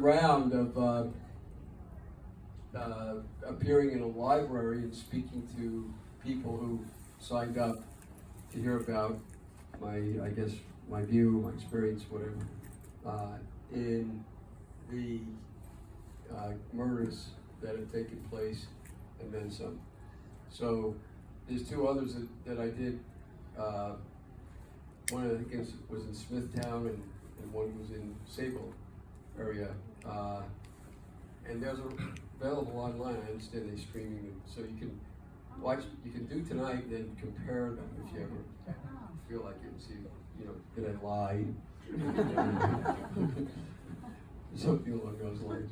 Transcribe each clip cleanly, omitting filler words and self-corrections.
round of appearing in a library and speaking to people who signed up to hear about my view, my experience, whatever, in the murders that have taken place, and then some. So there's two others that I did. One I think was in Smithtown, and one was in Sable area. And those are available online. I understand they're streaming them, so you can watch. You can do tonight and then compare them if you ever feel like it. And see, did I lie? Something along those lines.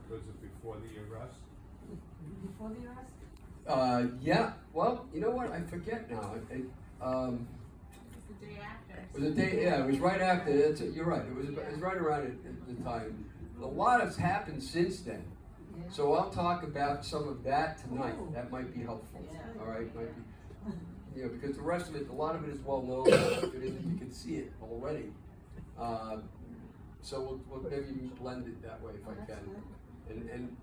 Was it before the arrest? Before the arrest? Yeah. Well, you know what? I forget now. It's the day after. It was a day. Yeah, it was right after. You're right. It was right around at the time. A lot has happened since then. Yeah. So I'll talk about some of that tonight. That might be helpful. Yeah. All right, might be, because the rest of it, a lot of it is well known. If it isn't, you can see it already. So we'll maybe blend it that way if I can.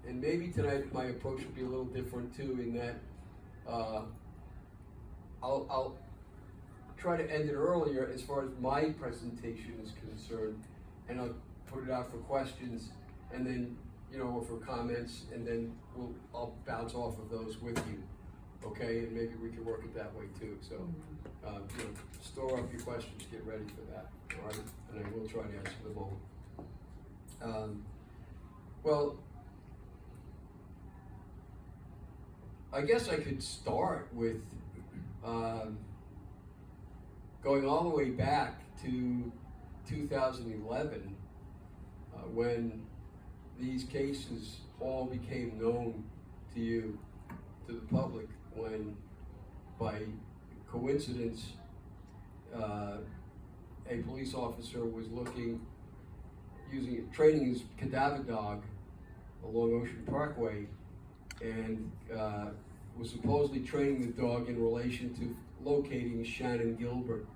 And maybe tonight my approach will be a little different too, in that I'll try to end it earlier as far as my presentation is concerned, and I'll put it out for questions, and then or for comments, and then I'll bounce off of those with you, okay? And maybe we can work it that way too. So store up your questions, get ready for that, all right? And I will try to answer them all. Well, I guess I could start with going all the way back to 2011, when these cases all became known to you, to the public, when by coincidence a police officer was training his cadaver dog along Ocean Parkway, and was supposedly training the dog in relation to locating Shannan Gilbert,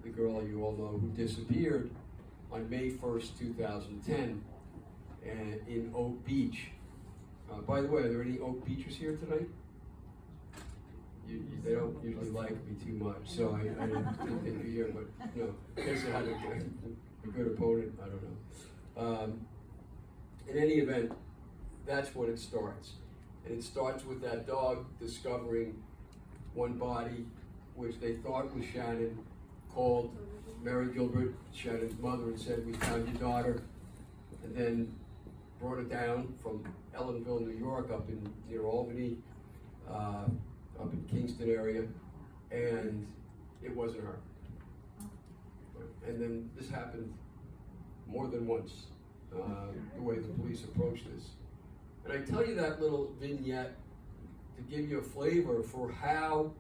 the girl you all know who disappeared on May 1st, 2010, and in Oak Beach. By the way, are there any Oak Beachers here tonight? They don't usually like me too much, so I didn't think they'd be here, but no, I guess I had a good opponent, I don't know. In any event, that's when it starts. And it starts with that dog discovering one body, which they thought was Shannan, called Mary Gilbert, Shannan's mother, and said, "We found your daughter," and then brought her down from Ellenville, New York, up in near Albany, up in Kingston area, and it wasn't her. And then this happened more than once, the way the police approached this. And I tell you that little vignette to give you a flavor for how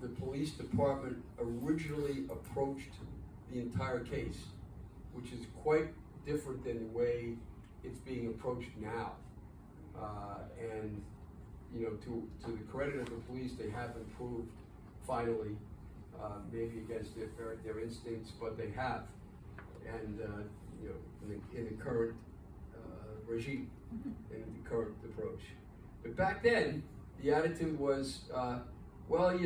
the police department originally approached the entire case, which is quite different than the way it's being approached now. And to the credit of the police, they have improved finally, maybe against their instincts, but they have. And in the current regime, in the current approach. But back then, the attitude was, well, if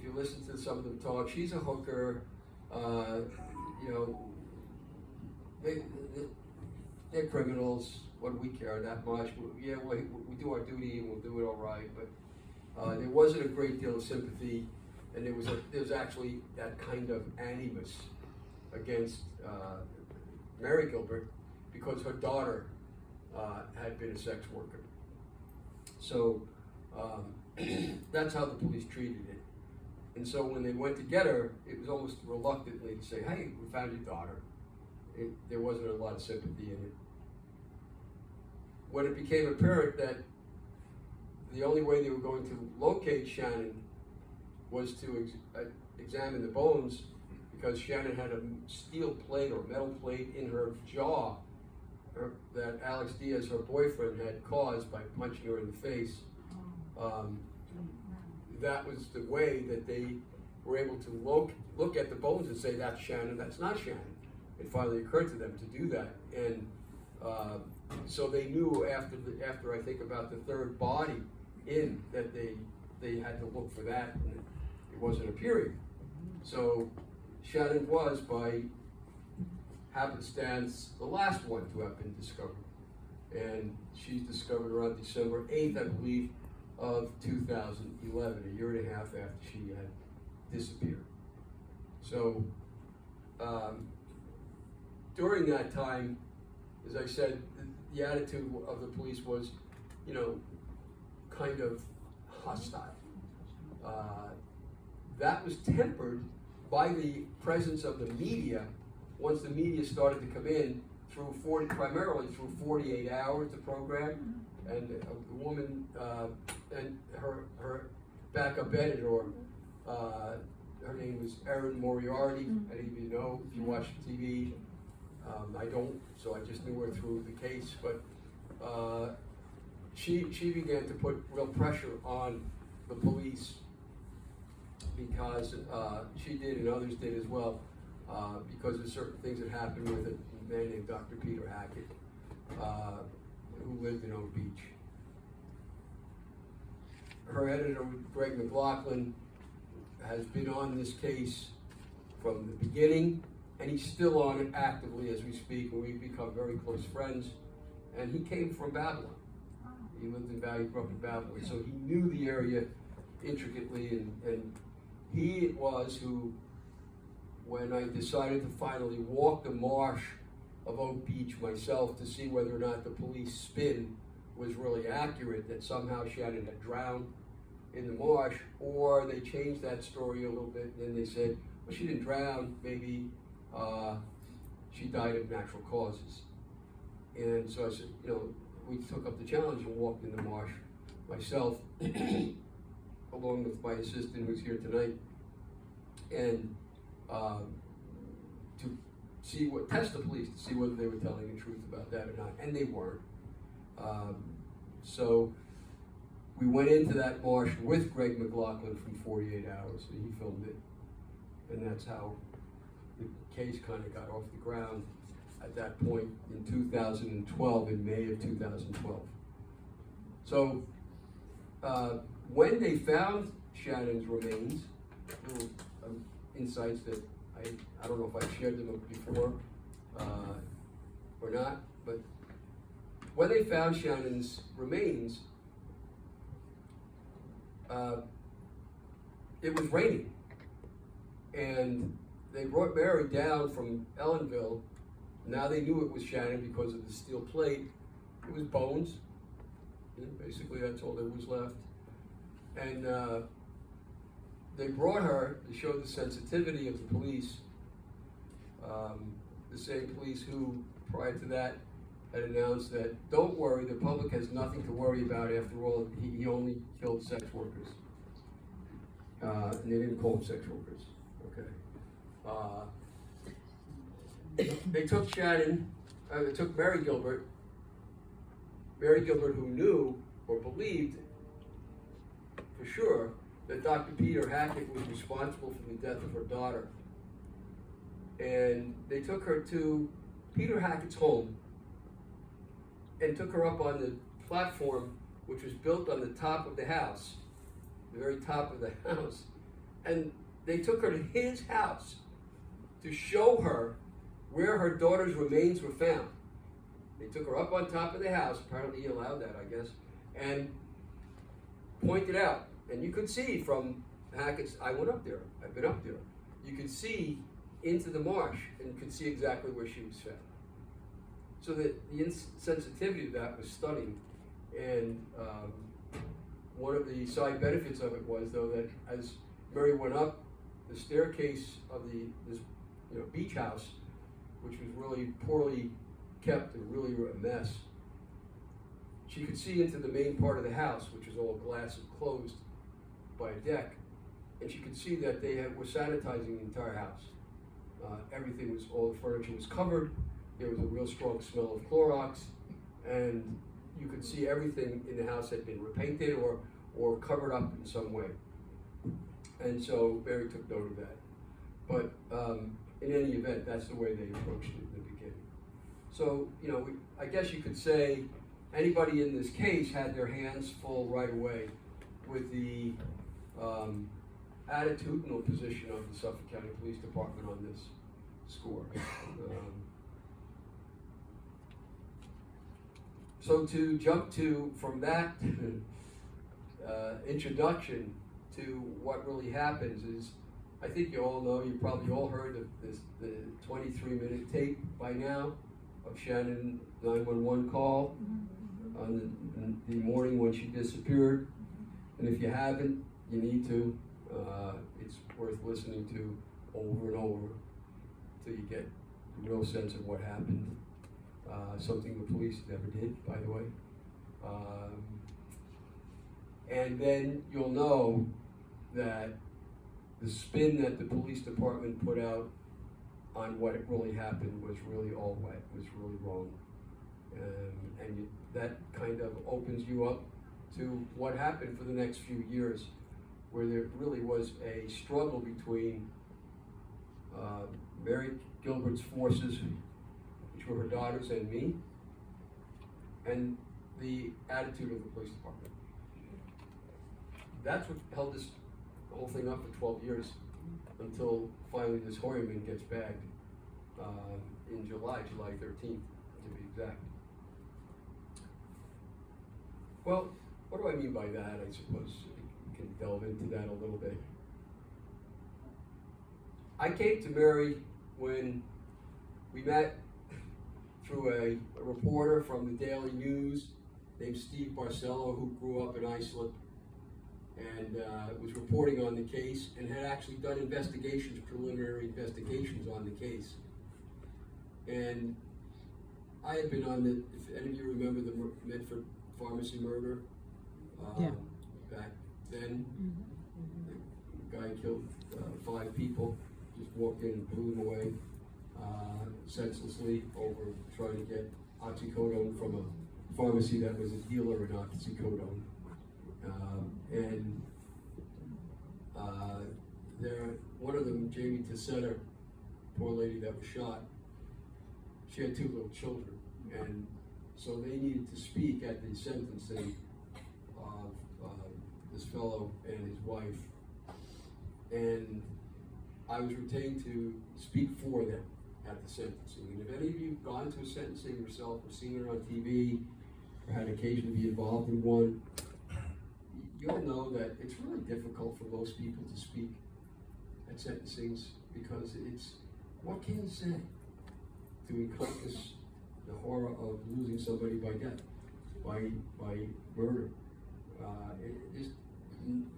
you listen to some of them talk, she's a hooker, they're criminals, what do we care that much? We do our duty and we'll do it all right, but there wasn't a great deal of sympathy, and there was actually that kind of animus against Mary Gilbert, because her daughter had been a sex worker. So that's how the police treated it. And so when they went to get her, it was almost reluctantly to say, "Hey, we found your daughter." There wasn't a lot of sympathy in it. When it became apparent that the only way they were going to locate Shannan was to examine the bones, because Shannan had a steel plate or metal plate in her jaw that Alex Diaz, her boyfriend, had caused by punching her in the face. That was the way that they were able to look at the bones and say, "That's Shannan, that's not Shannan." It finally occurred to them to do that. And So they knew after I think about the third body in that they had to look for that, and it wasn't appearing. So Shannan was, by happenstance, the last one to have been discovered. And she's discovered around December 8th, I believe, of 2011, a year and a half after she had disappeared. So during that time, as I said, the attitude of the police was, you know, kind of hostile. That was tempered by the presence of the media. Once the media started to come in through primarily through 48 Hours, the program, and the woman and her backup editor, her name was Erin Moriarty. I didn't even know if you watch TV. I don't, so I just knew her through the case. But she began to put real pressure on the police because she did, and others did as well, because of certain things that happened with a man named Dr. Peter Hackett, who lived in Oak Beach. Her editor, Greg McLaughlin, has been on this case from the beginning, and he's still on it actively as we speak, and we've become very close friends. And he came from Babylon. He lived in Valley, grew up in Babylon, so he knew the area intricately, and he it was who, when I decided to finally walk the marsh of Oak Beach myself to see whether or not the police spin was really accurate, that somehow Shannan had drowned in the marsh, or they changed that story a little bit, and then they said, well, she didn't drown, maybe she died of natural causes. And so I said, you know, we took up the challenge and walked in the marsh myself, along with my assistant who's here tonight, and to see test the police to see whether they were telling the truth about that or not, and they weren't. So we went into that marsh with Greg McLaughlin from 48 Hours, and he filmed it, and that's how the case kind of got off the ground at that point in 2012, in May of 2012. So when they found Shannan's remains, little insights that I don't know if I've shared them before or not, but when they found Shannan's remains, it was raining, and they brought Mary down from Ellenville. Now they knew it was Shannan because of the steel plate. It was bones. You know, basically, that's all there was left. And they brought her to show the sensitivity of the police, the same police who, prior to that, had announced that, don't worry, the public has nothing to worry about. After all, he only killed sex workers. And they didn't call them sex workers. Okay. They took Shannan, they took Mary Gilbert, who knew or believed for sure that Dr. Peter Hackett was responsible for the death of her daughter. And they took her to Peter Hackett's home and took her up on the platform, which was built on the top of the house, the very top of the house. And they took her to his house to show her where her daughter's remains were found. They took her up on top of the house, apparently he allowed that, I guess, and pointed out, and you could see from Hackett's, I went up there, I've been up there, you could see into the marsh and could see exactly where she was found. So the insensitivity of that was stunning, and one of the side benefits of it was, though, that as Mary went up the staircase of this beach house, which was really poorly kept and really a mess, she could see into the main part of the house, which was all glass and closed by a deck, and she could see that they were sanitizing the entire house. Everything was, all the furniture was covered. There was a real strong smell of Clorox, and you could see everything in the house had been repainted or covered up in some way. And so Barry took note of that. But in any event, that's the way they approached it in the beginning. So, I guess you could say anybody in this case had their hands full right away with the attitudinal position of the Suffolk County Police Department on this score. So to jump from that introduction to what really happens is, I think you all know, you probably all heard of the 23-minute tape by now of Shannan 911 call on the morning when she disappeared. And if you haven't, you need to. It's worth listening to over and over till you get a real sense of what happened. Something the police never did, by the way. And then you'll know that the spin that the police department put out on what really happened was really all wet, was really wrong. That kind of opens you up to what happened for the next few years, where there really was a struggle between Mary Gilbert's forces, which were her daughters and me, and the attitude of the police department. That's what held this whole thing up for 12 years, until finally this Hoyerman gets bagged in July 13th, to be exact. Well, what do I mean by that? I suppose we can delve into that a little bit. I came to Mary when we met through a reporter from the Daily News named Steve Barcelo, who grew up in Iceland and was reporting on the case and had actually done preliminary investigations on the case. And I had been on if any of you remember the Medford pharmacy murder, back then, the guy killed 5 people, just walked in and blew them away senselessly over trying to get oxycodone from a pharmacy that was a dealer in oxycodone. One of them, Jamie Tessetta, poor lady that was shot, she had 2 little children, and so they needed to speak at the sentencing of this fellow and his wife, and I was retained to speak for them at the sentencing. And if any of you have gone to a sentencing yourself, or seen it on TV, or had occasion to be involved in one, you'll know that it's really difficult for most people to speak at sentencings, because what can you say to encompass the horror of losing somebody by death, by murder? There's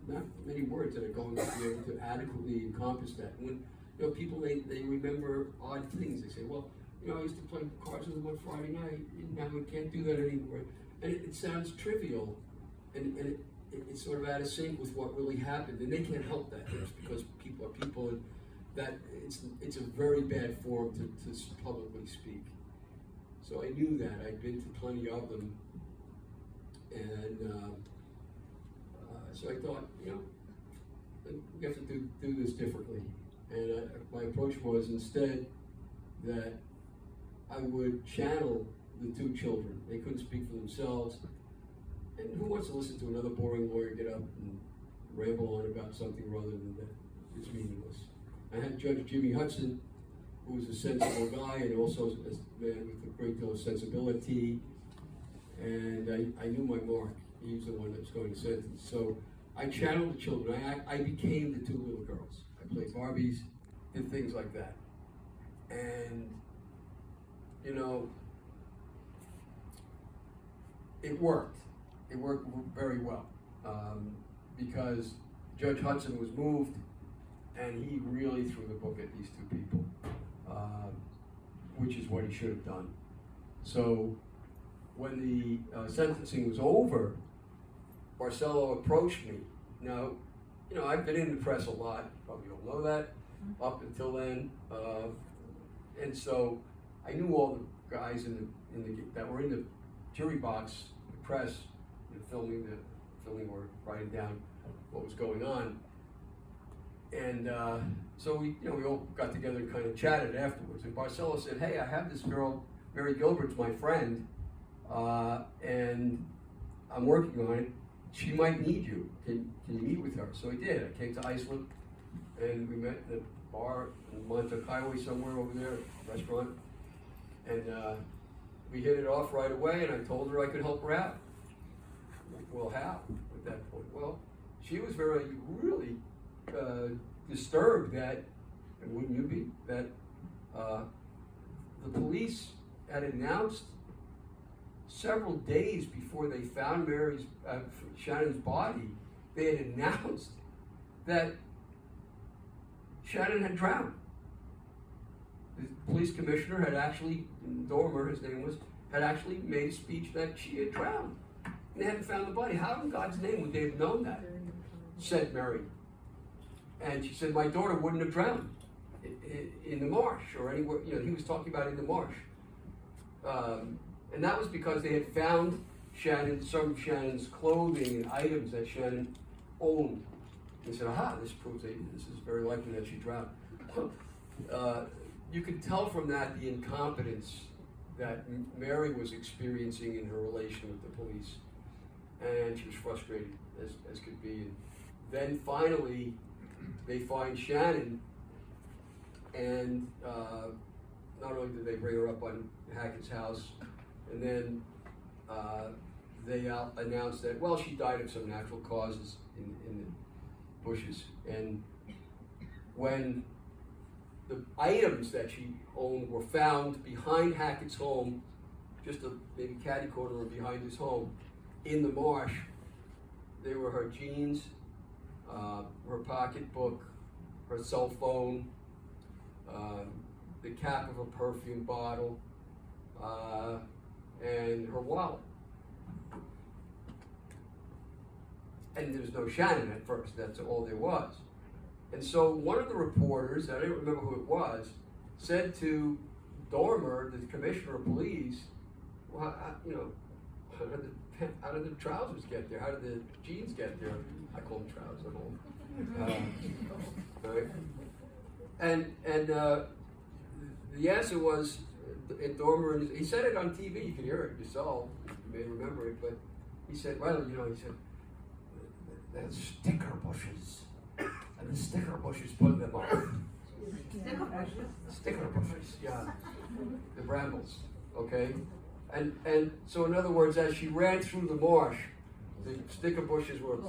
not many words that are going to be able to adequately encompass that. When people, they remember odd things. They say, well, I used to play cards with them on Friday night, and now we can't do that anymore. And it sounds trivial, and it's sort of out of sync with what really happened, and they can't help that, just because people are people, and that it's a very bad form to publicly speak. So I knew that. I'd been to plenty of them, and so I thought, we have to do this differently. And my approach was, instead, that I would channel the 2 children. They couldn't speak for themselves. And who wants to listen to another boring lawyer get up and ramble on about something rather than that? It's meaningless. I had Judge Jimmy Hudson, who was a sensible guy and also a man with a great deal of sensibility. And I knew my mark. He was the one that was going to sentence. So I channeled the children. I became the 2 little girls. I played Barbies, did things like that. And, it worked. It worked very well, because Judge Hudson was moved, and he really threw the book at these 2 people, which is what he should have done. So when the sentencing was over, Barcelo approached me. Now, I've been in the press a lot, probably don't know that, up until then, and so I knew all the guys that were in the jury box, the press, filming or writing down what was going on. And so we all got together and kind of chatted afterwards. And Barcelo said, hey, I have this girl Mary Gilbert's my friend, and I'm working on it. She might need you. Can you meet with her? So I did. I came to Iceland, and we met in a bar in Montauk Highway somewhere over there, restaurant, and we hit it off right away, and I told her I could help her out. Well, how at that point? Well, she was really disturbed that, and wouldn't you be, that the police had announced several days before they found Shannan's body, they had announced that Shannan had drowned. The police commissioner had actually, Dormer, his name was, had actually made a speech that she had drowned. And they hadn't found the body. How in God's name would they have known that? Said Mary. And she said, my daughter wouldn't have drowned in the marsh or anywhere, he was talking about in the marsh. And that was because they had found some of Shannan's clothing and items that Shannan owned. They said, aha, this proves this is very likely that she drowned. You could tell from that the incompetence that Mary was experiencing in her relation with the police. And she was frustrated as could be. And then finally, they find Shannan, and not only did they bring her up on Hackett's house, and then they announced that, well, she died of some natural causes in the bushes. And when the items that she owned were found behind Hackett's home, just maybe catty corner or behind his home, in the marsh, they were her jeans, her pocketbook, her cell phone, the cap of a perfume bottle, and her wallet. And there was no Shannan at first, that's all there was. And so one of the reporters, I don't remember who it was, said to Dormer, the commissioner of police, well, how did the trousers get there? How did the jeans get there? I call them trousers at home. Right? And the answer was, Dormer, he said it on TV, you can hear it yourself, you may remember it, but he said, well, he said, there's sticker bushes. And the sticker bushes put them off. Sticker bushes, yeah. The brambles, okay? And so in other words, as she ran through the marsh, the sticker bushes were,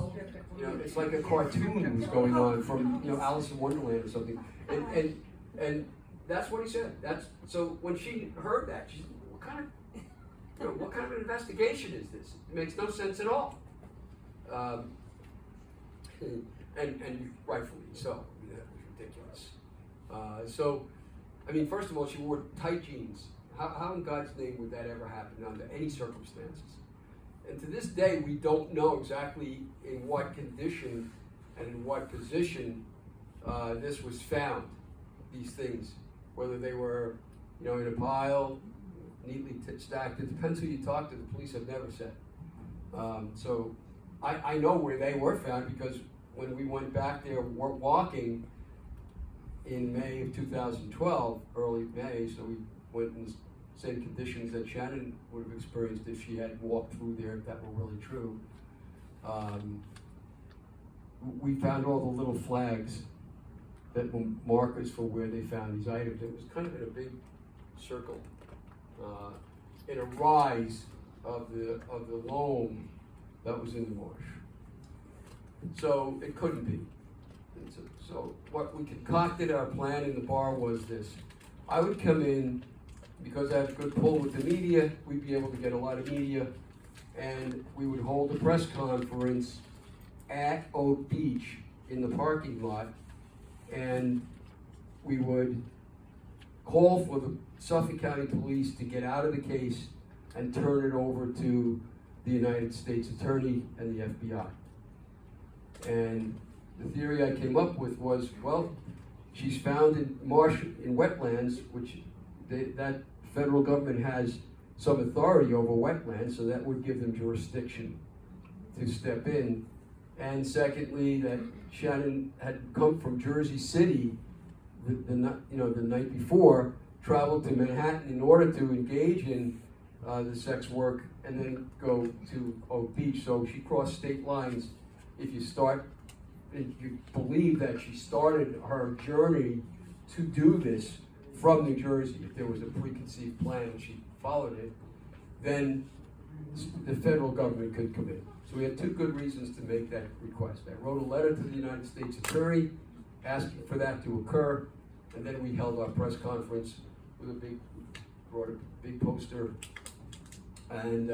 it's like a cartoon was going on from, Alice in Wonderland or something. And that's what he said. So when she heard that, she said, what kind of an investigation is this? It makes no sense at all. And rightfully so. That was ridiculous. So, first of all, she wore tight jeans. How in God's name would that ever happen under any circumstances? And to this day, we don't know exactly in what condition and in what position this was found, these things. Whether they were, in a pile, neatly stacked. It depends who you talk to. The police have never said. So I know where they were found because when we went back there walking in May of 2012, early May, so we went in the same conditions that Shannan would have experienced if she had walked through there, if that were really true. We found all the little flags that were markers for where they found these items. It was kind of in a big circle, in a rise of the loam that was in the marsh. So it couldn't be. So what we concocted, our plan in the bar was this. I would come in, because I have a good pull with the media, we'd be able to get a lot of media, and we would hold a press conference at Oak Beach in the parking lot, and we would call for the Suffolk County Police to get out of the case and turn it over to the United States Attorney and the FBI. And the theory I came up with was, well, she's found in wetlands, which that federal government has some authority over wetlands, so that would give them jurisdiction to step in. And secondly, that Shannan had come from Jersey City the night before, traveled to Manhattan in order to engage in the sex work and then go to Oak Beach. So she crossed state lines. If you believe that she started her journey to do this from New Jersey, if there was a preconceived plan and she followed it, then the federal government could come in. So we had two good reasons to make that request. I wrote a letter to the United States Attorney asking for that to occur, and then we held our press conference with brought a big poster, and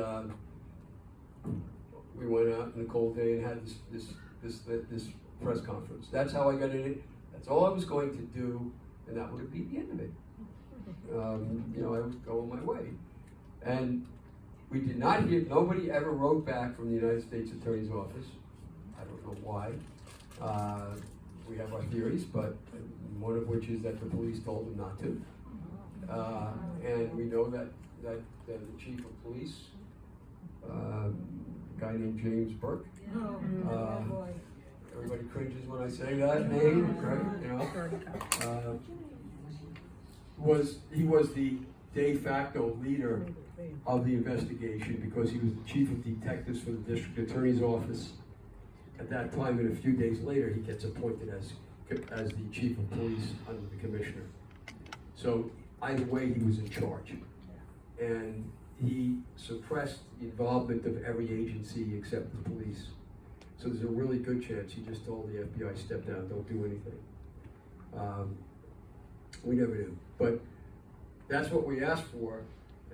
we went out in the cold day and had this press conference. That's how I got in it. That's all I was going to do, and that would be the end of it. I would go on my way. And we did not hear, nobody ever wrote back from the United States Attorney's Office. I don't know why. We have our theories, but one of which is that the police told them not to. And we know that the chief of police, a guy named James Burke, everybody cringes when I say that name, right? He was the de facto leader of the investigation because he was the chief of detectives for the district attorney's office at that time, and a few days later he gets appointed as the chief of police under the commissioner. So either way, he was in charge, and he suppressed the involvement of every agency except the police. So there's a really good chance he just told the FBI, step down, don't do anything. We never knew, but that's what we asked for.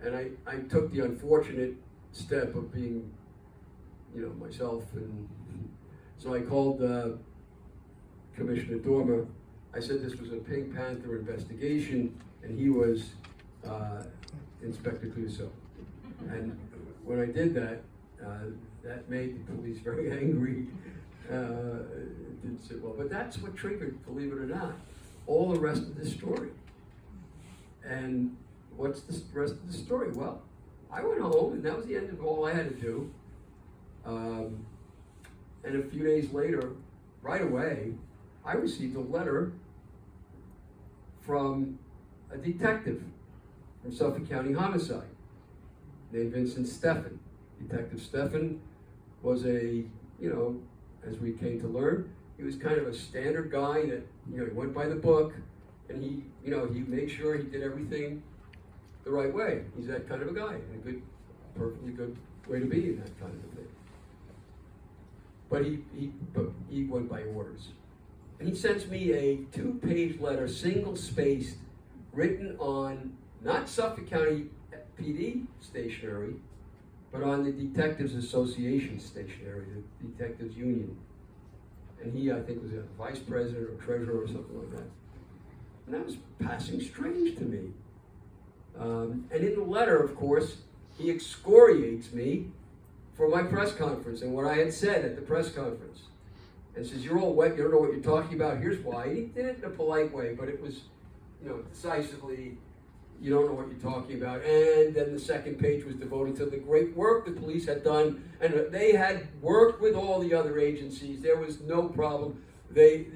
And I took the unfortunate step of being, myself, and so I called Commissioner Dormer. I said this was a Pink Panther investigation, and he was Inspector Clouseau. And when I did that, that made the police very angry. It didn't sit well, but that's what triggered, believe it or not, all the rest of the story. And what's the rest of the story? Well, I went home, and that was the end of all I had to do. And a few days later, right away, I received a letter from a detective from Suffolk County Homicide named Vincent Steffen. Detective Steffen was as we came to learn, he was kind of a standard guy that, he went by the book, and he made sure he did everything the right way. He's that kind of a guy, and a perfectly good way to be in that kind of a thing. But he went by orders. And he sends me a 2-page letter, single-spaced, written on not Suffolk County PD stationery, but on the Detectives Association stationery, the Detectives Union. And he, I think, was a vice president or treasurer or something like that. And that was passing strange to me. And in the letter, of course, he excoriates me for my press conference and what I had said at the press conference. And says, you're all wet, you don't know what you're talking about, here's why. He did it in a polite way, but it was, decisively, you don't know what you're talking about. And then the second page was devoted to the great work the police had done, and they had worked with all the other agencies. There was no problem. The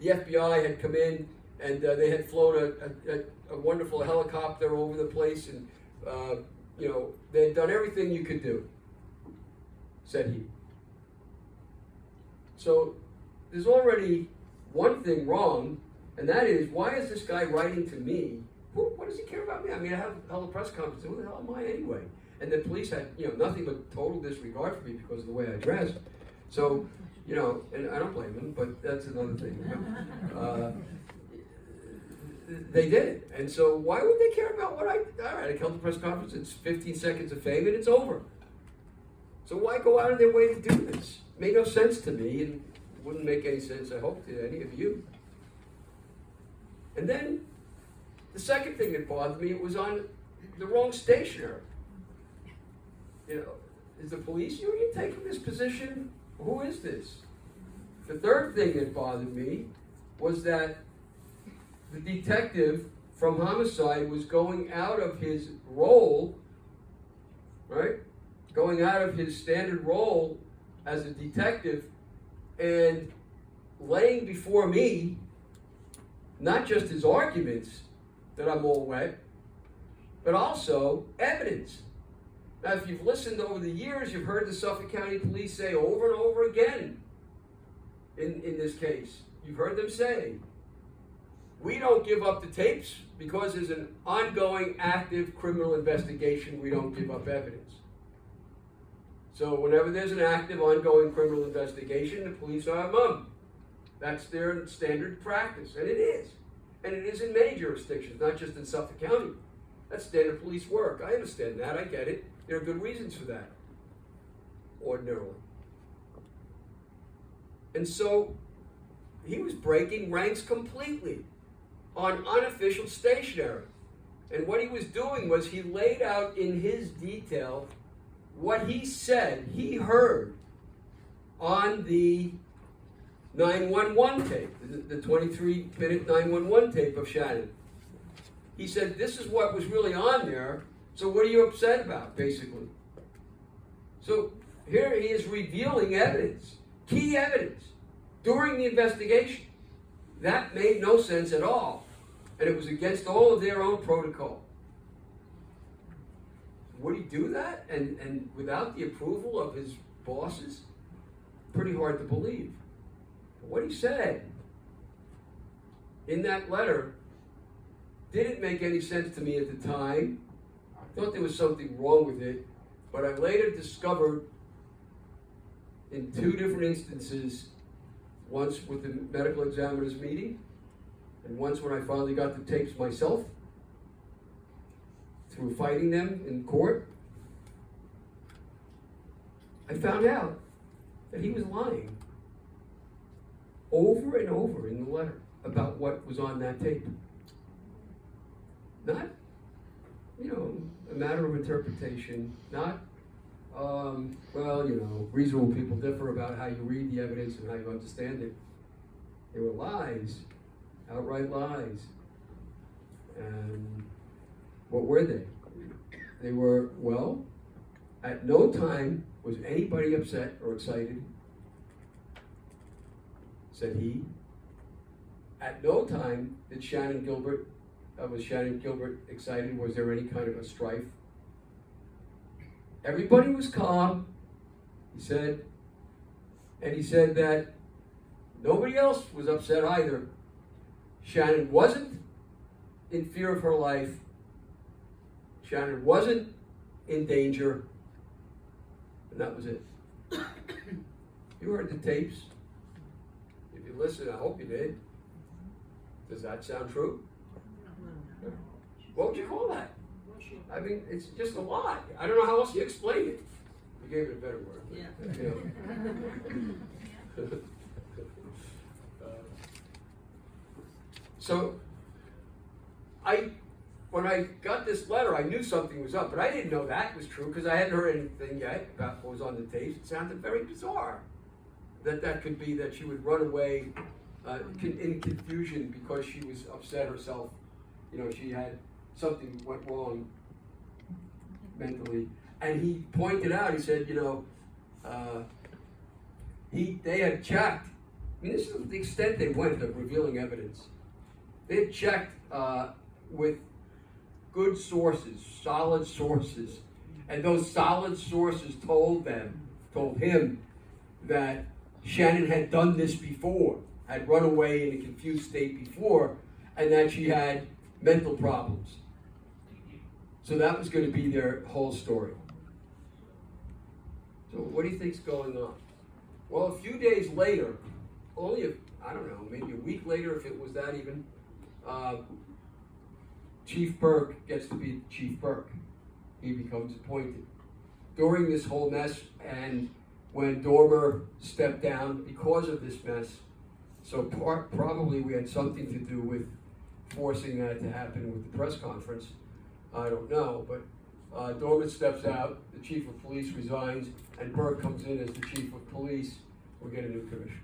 FBI had come in, and they had flown a wonderful helicopter over the place, and they had done everything you could do, said he. So there's already one thing wrong, and that is, why is this guy writing to me? What does he care about me? I mean, I held a press conference. Who the hell am I anyway? And the police had, nothing but total disregard for me because of the way I dressed. So, and I don't blame them, but that's another thing. They did it. And so why would they care about what all right, I held the press conference, it's 15 seconds of fame, and it's over. So why go out of their way to do this? It made no sense to me, and wouldn't make any sense, I hope, to any of you. And then, the second thing that bothered me, it was on the wrong stationer. Is the police union taking this position? Who is this? The third thing that bothered me was that the detective from Homicide was going out of his role, right? Going out of his standard role as a detective and laying before me not just his arguments that I'm all wet, but also evidence. Now, if you've listened over the years, you've heard the Suffolk County Police say over and over again in this case, you've heard them say, we don't give up the tapes because there's an ongoing active criminal investigation. We don't give up evidence. So whenever there's an active ongoing criminal investigation, the police are mum. That's their standard practice, and it is. And it is in many jurisdictions, not just in Suffolk County. That's standard police work. I understand that, I get it. There are good reasons for that, ordinarily. And so, he was breaking ranks completely on unofficial stationery. And what he was doing was he laid out in his detail what he said he heard on the 911 tape, the 23-minute 911 tape of Shannan. He said, this is what was really on there, so what are you upset about, basically? So here he is revealing evidence, key evidence, during the investigation. That made no sense at all, and it was against all of their own protocol. Would he do that, and without the approval of his bosses? Pretty hard to believe. But what he said in that letter didn't make any sense to me at the time. I thought there was something wrong with it, but I later discovered in two different instances, once with the medical examiner's meeting, and once when I finally got the tapes myself, through fighting them in court, I found out that he was lying over and over in the letter about what was on that tape. Not, a matter of interpretation, not, reasonable people differ about how you read the evidence and how you understand it. They were lies, outright lies. And what were they? They were, at no time was anybody upset or excited, said he. At no time did was Shannan Gilbert excited? Was there any kind of a strife? Everybody was calm, he said, and he said that nobody else was upset either. Shannan wasn't in fear of her life. Shannan wasn't in danger, and that was it. You heard the tapes. If you listen, I hope you did. Does that sound true? What would you call that? I mean, it's just a lie. I don't know how else you explain it. You gave it a better word. Yeah. So, when I got this letter, I knew something was up, but I didn't know that was true because I hadn't heard anything yet about what was on the tapes. It sounded very bizarre that could be that she would run away in confusion because she was upset herself. She had something went wrong mentally. And he pointed out, he said, they had checked. I mean, this is the extent they went of revealing evidence. They had checked with good sources, solid sources. And those solid sources told him that Shannan had done this before, had run away in a confused state before, and that she had mental problems. So that was going to be their whole story. So what do you think's going on? Well, a few days later, maybe a week later, if it was that even, Chief Burke gets to be Chief Burke. He becomes appointed. During this whole mess, and when Dormer stepped down because of this mess, so probably we had something to do with forcing that to happen with the press conference. I don't know, but Dormer steps out, the chief of police resigns, and Burke comes in as the chief of police. We get a new commissioner.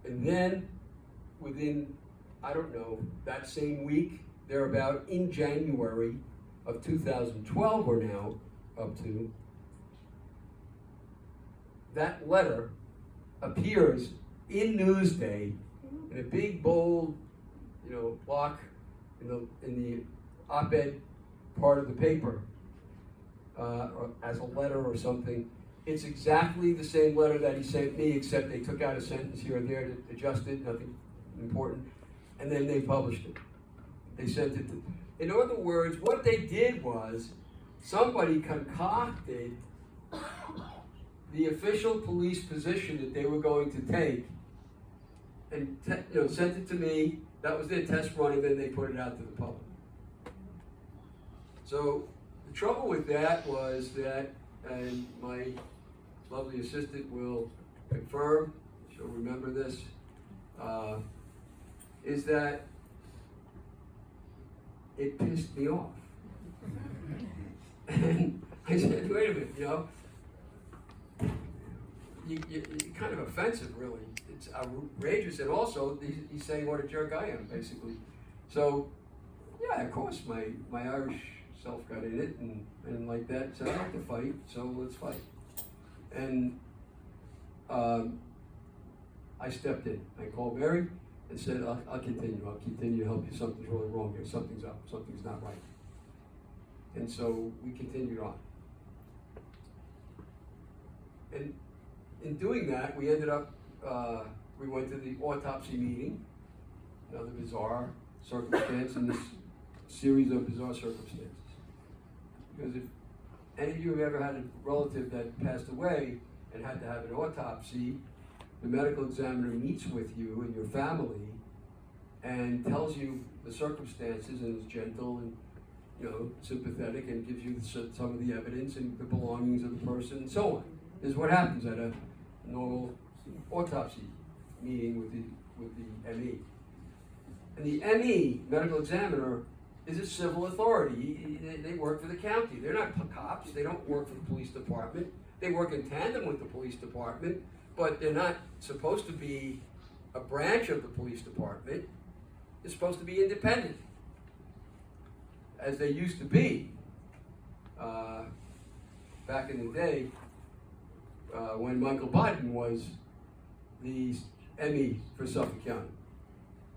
And then, within, that same week, thereabout, in January of 2012, we're now up to, that letter appears in Newsday in a big, bold block in the op-ed part of the paper, or as a letter or something. It's exactly the same letter that he sent me, except they took out a sentence here and there to adjust it, nothing important, and then they published it. They sent it to, in other words, what they did was, somebody concocted the official police position that they were going to take, and sent it to me. That was their test run, and then they put it out to the public. So the trouble with that was that, and my lovely assistant will confirm, she'll remember this, is that it pissed me off. And I said, wait a minute, you're kind of offensive, really. It's outrageous, and also he's saying what a jerk I am, basically. So, yeah, of course, my Irish self got in it, and like that, said I like to fight, so let's fight. And I stepped in. I called Mary and said, I'll continue to help you. Something's really wrong here. Something's up. Something's not right. And so we continued on. And in doing that, we ended up, we went to the autopsy meeting, another bizarre circumstance in this series of bizarre circumstances. Because if any of you have ever had a relative that passed away and had to have an autopsy, the medical examiner meets with you and your family and tells you the circumstances, and is gentle and sympathetic, and gives you some of the evidence and the belongings of the person and so on. This is what happens at a normal autopsy meeting with the ME. And the ME, medical examiner, is a civil authority. They work for the county. They're not cops. They don't work for the police department. They work in tandem with the police department, but they're not supposed to be a branch of the police department. They're supposed to be independent, as they used to be back in the day when Michael Biden was the ME for Suffolk County.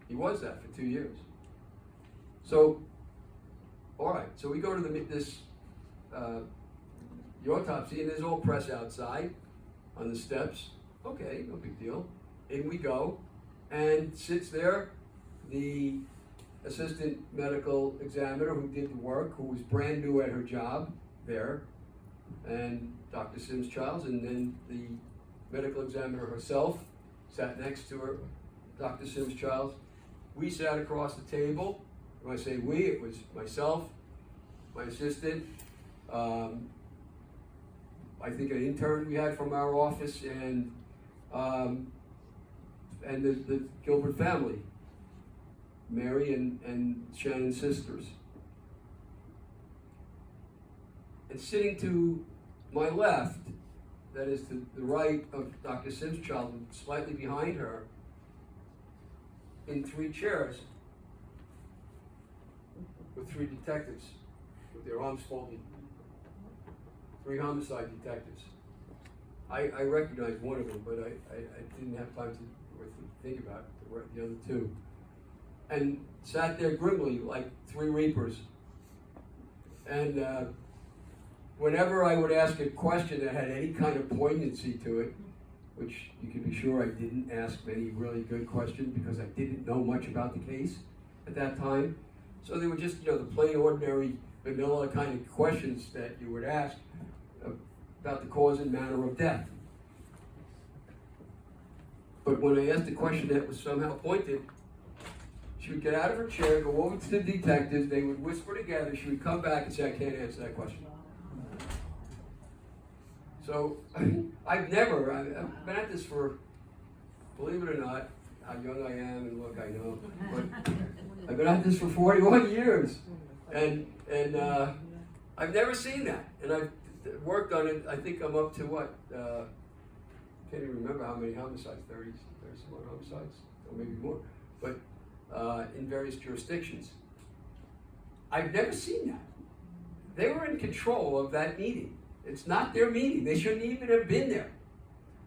He was that for 2 years. So, all right, so we go to the autopsy, and there's all press outside on the steps. Okay, no big deal. In we go, and sits there the assistant medical examiner who did the work, who was brand new at her job there, and Dr. Sims Childs, and then the medical examiner herself sat next to her, Dr. Sims Childs. We sat across the table. When I say we, it was myself, my assistant, I think an intern we had from our office, and the Gilbert family, Mary and Shannan's sisters. And sitting to my left, that is to the right of Dr. Sims Child, and slightly behind her, in 3 chairs, with 3 detectives with their arms folded. 3 homicide detectives. I recognized one of them, but I didn't have time to think about the other 2. And sat there grimly like 3 reapers. And whenever I would ask a question that had any kind of poignancy to it, which you can be sure I didn't ask many really good questions because I didn't know much about the case at that time. So they were just, the plain ordinary vanilla kind of questions that you would ask about the cause and manner of death. But when I asked a question that was somehow pointed, she would get out of her chair, go over to the detectives, they would whisper together, she would come back and say, I can't answer that question. So I've been at this for, believe it or not, how young I am, and look, I know, but I've been at this for 41 years, and I've never seen that, and I've worked on it. I think I'm up to what, can't even remember how many homicides, 30 some odd homicides, or maybe more, but in various jurisdictions. I've never seen that. They were in control of that meeting. It's not their meeting. They shouldn't even have been there.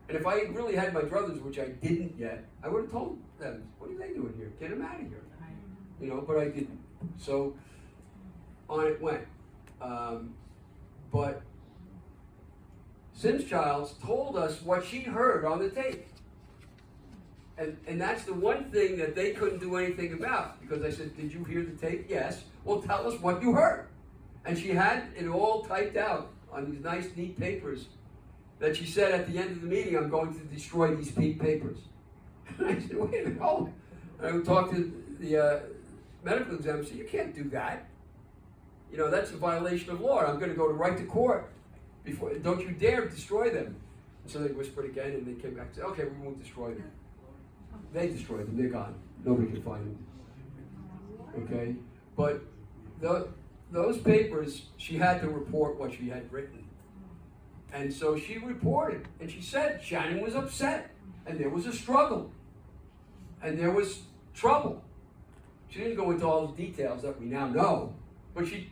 And if I really had my druthers, which I didn't yet, I would have told them, what are they doing here? Get them out of here. but I didn't. So on it went. But Simschilds told us what she heard on the tape. And that's the one thing that they couldn't do anything about, because I said, did you hear the tape? Yes. Well, tell us what you heard. And she had it all typed out on these nice, neat papers that she said at the end of the meeting, I'm going to destroy these papers. And I said, wait a minute, hold it. And I would talk to the medical examiner and say, you can't do that. That's a violation of law. I'm going to go right to court. Don't you dare destroy them. And so they whispered again, and they came back and said, okay, we won't destroy them. They destroyed them. They're gone. Nobody can find them. Okay? But those papers, she had to report what she had written. And so she reported. And she said Shannan was upset. And there was a struggle. And there was trouble. She didn't go into all the details that we now know. But she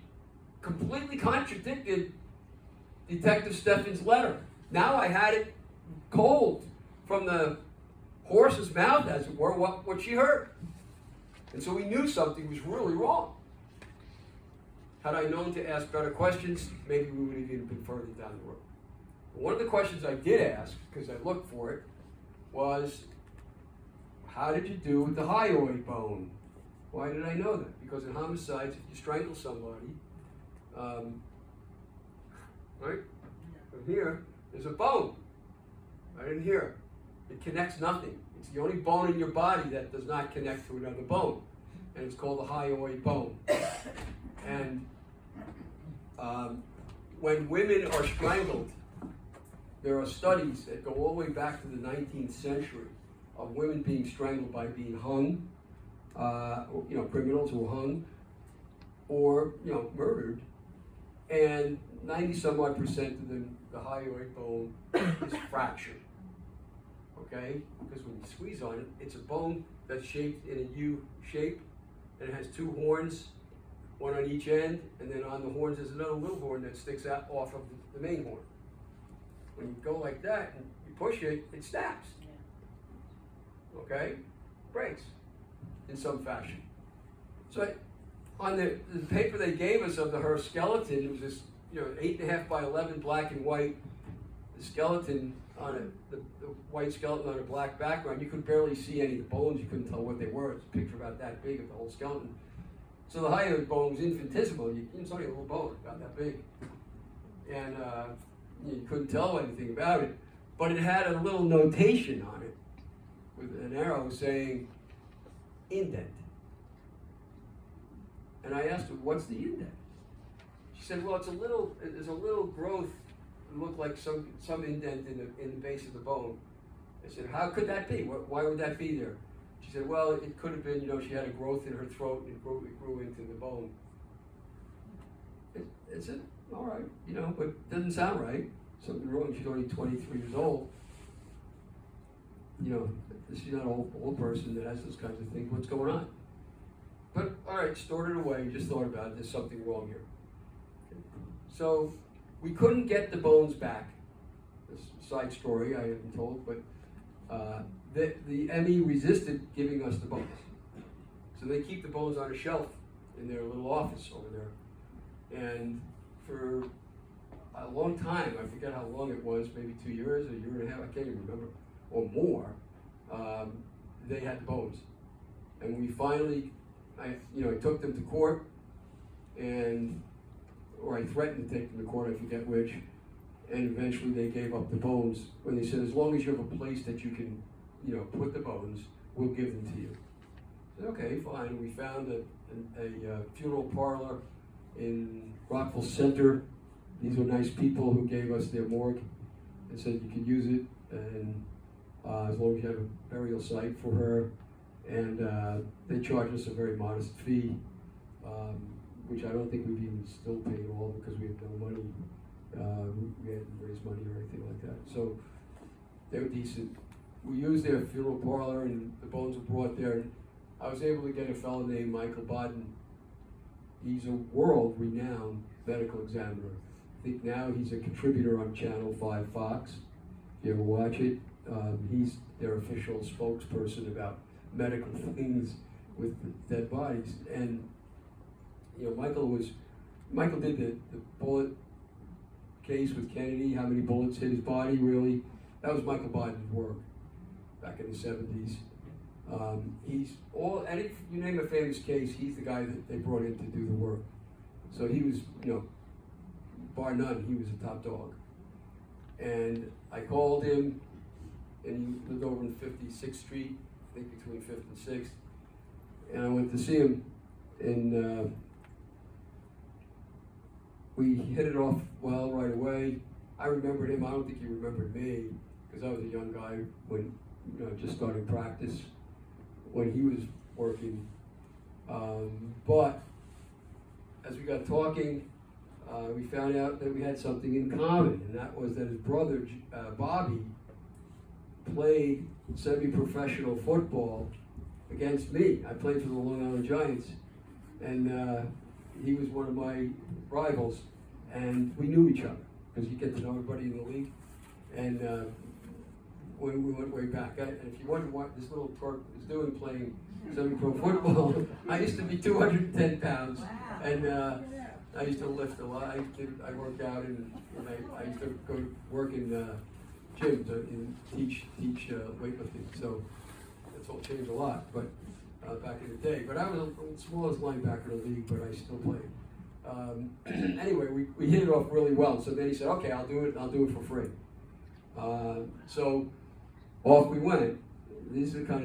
completely contradicted Detective Steffen's letter. Now I had it cold from the horse's mouth, as it were, what she heard. And so we knew something was really wrong. Had I known to ask better questions, maybe we would have even been further down the road. But one of the questions I did ask, because I looked for it, was, how did you do with the hyoid bone? Why did I know that? Because in homicides, if you strangle somebody, right? From here, there's a bone. Right in here. It connects nothing. It's the only bone in your body that does not connect to another bone. And it's called the hyoid bone. And when women are strangled, there are studies that go all the way back to the 19th century of women being strangled by being hung, criminals who were hung, or, murdered. And 90-some-odd% of them, the hyoid bone is fractured. Okay? Because when you squeeze on it, it's a bone that's shaped in a U shape, and it has two horns, one on each end, and then on the horns there's another little horn that sticks out off of the main horn. When you go like that and you push it, it snaps. Okay? Breaks in some fashion. So on the paper they gave us of her skeleton, it was this 8.5 by 11 black and white skeleton on the white skeleton on a black background. You could barely see any of the bones. You couldn't tell what they were. It's a picture about that big of the whole skeleton. So the hyoid bone was infinitesimal. It's only a little bone, about that big. And you couldn't tell anything about it. But it had a little notation on it with an arrow saying indent. And I asked her, what's the indent? She said, well, there's a little growth. It looked like some indent in the base of the bone. I said, how could that be? Why would that be there? She said, well, it could have been, she had a growth in her throat and it grew into the bone. I said, all right, but it doesn't sound right. Something wrong. She's only 23 years old. She's not an old person that has those kinds of things. What's going on? But, all right, stored it away. Just thought about it. There's something wrong here. So we couldn't get the bones back. This side story I have been told, but the ME resisted giving us the bones. So they keep the bones on a shelf in their little office over there. And for a long time, I forget how long it was, maybe 2 years, a year and a half, I can't even remember, or more, they had the bones. And we finally, I took them to court, or I threatened to take them to court, I forget which, and eventually they gave up the bones when they said, as long as you have a place that you can, put the bones, we'll give them to you. I said, okay, fine. We found a funeral parlor in Rockville Center. These were nice people who gave us their morgue and said you could use it, and as long as you have a burial site for her. And they charged us a very modest fee, which I don't think we've even still paid at all because we had no money. We hadn't raised money or anything like that. So they were decent. We used their funeral parlor and the bones were brought there. And I was able to get a fellow named Michael Bodden. He's a world-renowned medical examiner. I think now he's a contributor on Channel 5 Fox. If you ever watch it, he's their official spokesperson about medical things with the dead bodies. And, you know, Michael did the bullet case with Kennedy, how many bullets hit his body, really. That was Michael Biden's work back in the 70s. And if you name a famous case, he's the guy that they brought in to do the work. So he was, you know, bar none, he was a top dog. And I called him, and he lived over in 56th Street, I think between 5th and 6th. And I went to see him, and we hit it off well right away. I remembered him, I don't think he remembered me, because I was a young guy when, you know, just starting practice, when he was working. But as we got talking, we found out that we had something in common, and that was that his brother, Bobby, played semi-professional football against me. I played for the Long Island Giants, and he was one of my rivals, and we knew each other, because you get to know everybody in the league, and we went way back. And if you wonder what this little twerp is doing playing semi-pro football, I used to be 210 pounds, and I used to lift a lot. I worked out, and I used to go work in gyms and teach weightlifting. So that's all changed a lot. But back in the day, but I was the smallest linebacker in the league, but I still played. Anyway, we hit it off really well. So then he said, "Okay, I'll do it. I'll do it for free." So off we went. These are kind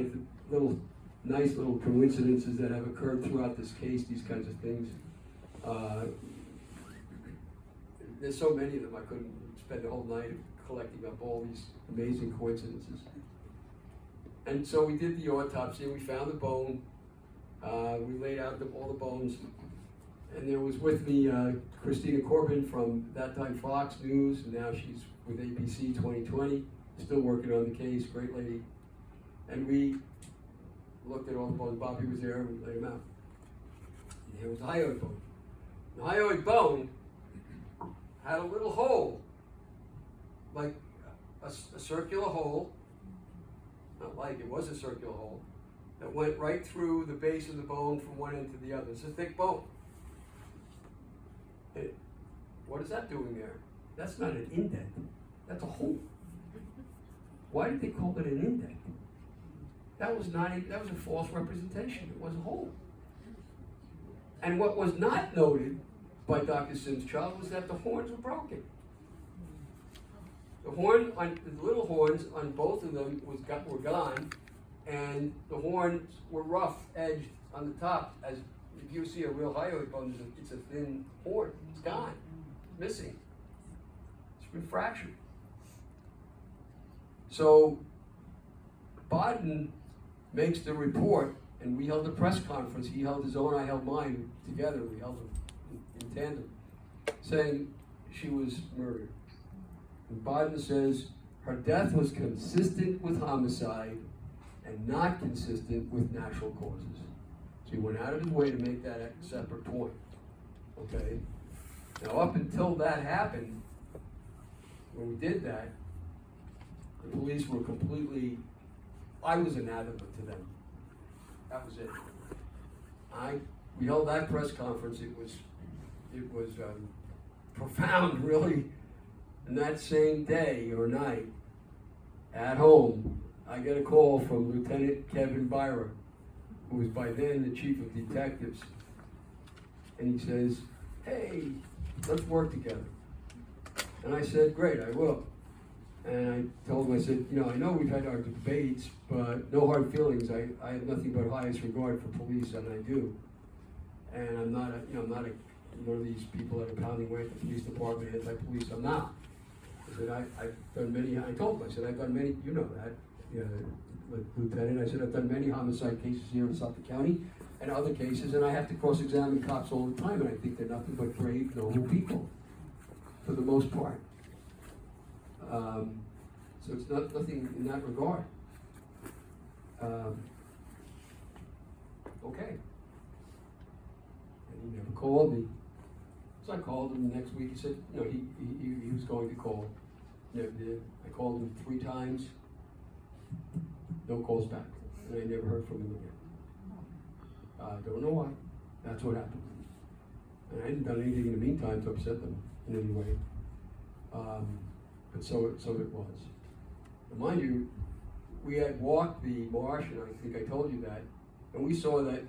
of nice little coincidences that have occurred throughout this case. These kinds of things. There's so many of them. I couldn't spend the whole night collecting up all these amazing coincidences. And so we did the autopsy, and we found the bone. We laid out all the bones. And there was with me Christina Corbin from that time Fox News, and now she's with ABC 2020, still working on the case, great lady. And we looked at all the bones. Bobby was there, and we laid them out. And here was the hyoid bone. The hyoid bone had a little hole, like a circular hole, not like, it was a circular hole, that went right through the base of the bone from one end to the other. It's a thick bone. What is that doing there? That's not an indent, that's a hole. Why did they call it an indent? That was a false representation, it was a hole. And what was not noted by Dr. Sims' child was that the horns were broken. The little horns on both of them were gone, and the horns were rough edged on the top. As if you see a real hyoid bone, it's a thin horn. It's gone. It's missing. It's been fractured. So Biden makes the report, and we held a press conference. He held his own, I held mine together. We held them in tandem, saying she was murdered. And Biden says her death was consistent with homicide and not consistent with natural causes. So he went out of his way to make that a separate point. Okay? Now, up until that happened, when we did that, the police were completely, I was anathema to them. That was it. We held that press conference. It was profound, really. And that same day or night, at home, I get a call from Lieutenant Kevin Byra, who was by then the chief of detectives. And he says, "Hey, let's work together." And I said, "Great, I will." And I told him, I said, I know we've had our debates, but no hard feelings. I have nothing but highest regard for police, and I do. And I'm not one of these people that are pounding away at the police department, anti-police. I'm not. I said, I've done many, I told him, I said, I've done many, you know that, Lieutenant. I said, I've done many homicide cases here in Suffolk County and other cases, and I have to cross-examine cops all the time, and I think they're nothing but brave, noble people, for the most part. So it's nothing in that regard. Okay. And he never called me. So I called him the next week. He said, he was going to call. Never did. I called him 3 times. No calls back. And I never heard from him again. Don't know why. That's what happened. And I hadn't done anything in the meantime to upset them in any way. But so it was. And mind you, we had walked the marsh, and I think I told you that, and we saw that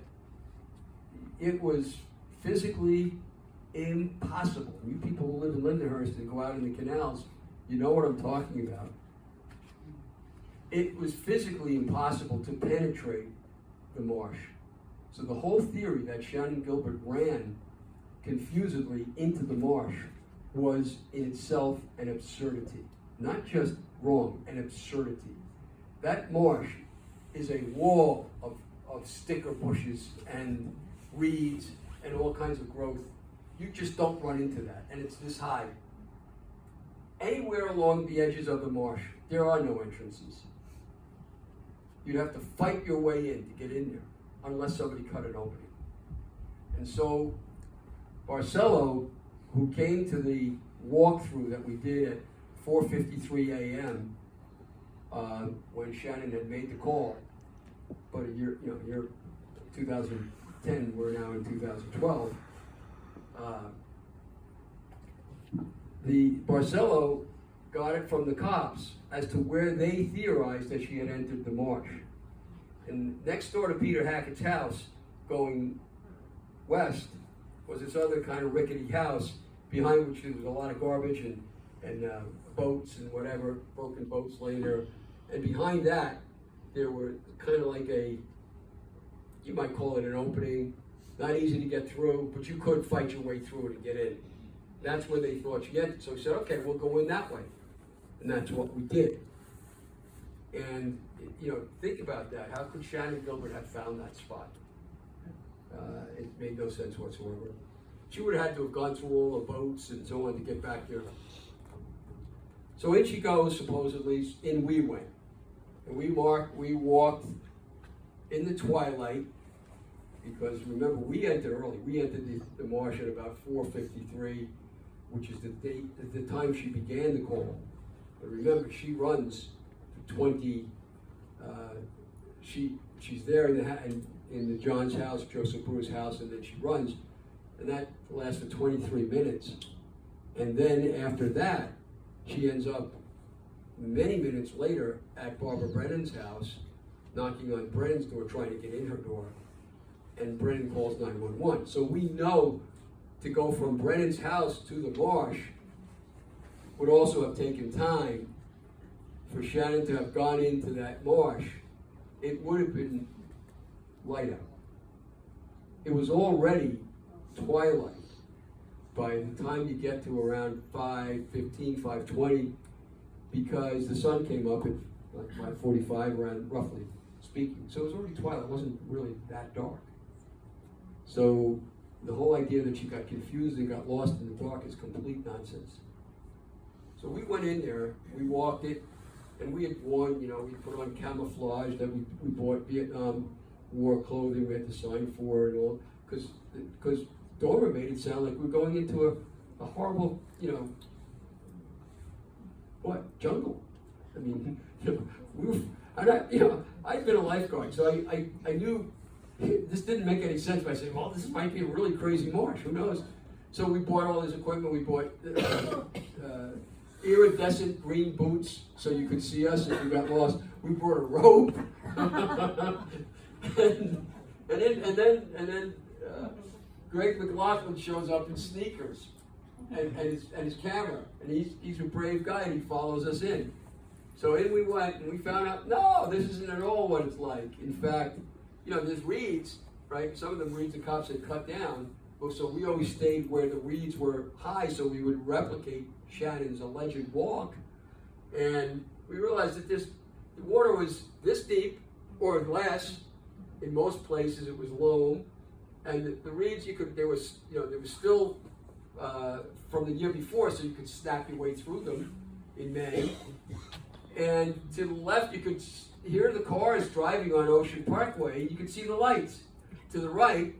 it was physically impossible. You people who live in Lindenhurst and go out in the canals, you know what I'm talking about. It was physically impossible to penetrate the marsh. So the whole theory that Shannan Gilbert ran confusedly into the marsh was in itself an absurdity. Not just wrong, an absurdity. That marsh is a wall of sticker bushes and reeds and all kinds of growth. You just don't run into that, and it's this high. Anywhere along the edges of the marsh, there are no entrances. You'd have to fight your way in to get in there, unless somebody cut an opening. And so Barcelo, who came to the walkthrough that we did at 4:53 a.m. When Shannan had made the call, but a year 2010, we're now in 2012. The Barcelo got it from the cops as to where they theorized that she had entered the marsh. And next door to Peter Hackett's house, going west, was this other kind of rickety house behind which there was a lot of garbage and boats and whatever, broken boats laying there. And behind that, there were kind of like you might call it an opening, not easy to get through, but you could fight your way through it and get in. That's where they thought she entered. So we said, okay, we'll go in that way. And that's what we did. And, think about that. How could Shannan Gilbert have found that spot? It made no sense whatsoever. She would have had to have gone through all the boats and so on to get back there. So in she goes, supposedly, in we went. And we walked in the twilight, because remember, we entered early. We entered the marsh at about 4:53, which is the time she began the call. But remember, she runs to 20. She's there in the John's house, Joseph Brewer's house, and then she runs, and that lasts for 23 minutes. And then after that, she ends up many minutes later at Barbara Brennan's house, knocking on Brennan's door, trying to get in her door, and Brennan calls 911. So we know to go from Brennan's house to the marsh would also have taken time. For Shannan to have gone into that marsh, it would have been light out. It was already twilight by the time you get to around 5:15, 5:20, because the sun came up at like 5:45, around roughly speaking. So it was already twilight. It wasn't really that dark. So the whole idea that she got confused and got lost in the dark is complete nonsense. So we went in there, we walked it, and we had worn, we put on camouflage that we bought Vietnam War clothing we had to sign for and all, because Dora made it sound like we're going into a horrible, jungle. I mean, I've been a lifeguard, so I knew this didn't make any sense by saying, well, this might be a really crazy marsh, who knows? So we bought all this equipment. We bought iridescent green boots so you could see us if you got lost. We brought a rope, and then Greg McLaughlin shows up in sneakers and his camera, and he's a brave guy, and he follows us in. So in we went, and we found out, no, this isn't at all what it's like. In fact, there's reeds, right? Some of the reeds the cops had cut down, so we always stayed where the reeds were high so we would replicate Shannan's alleged walk. And we realized that the water was this deep or less. In most places it was loam, and the reeds there was still from the year before, so you could snap your way through them in May. And to the left you could hear the cars driving on Ocean Parkway, and you could see the lights. To the right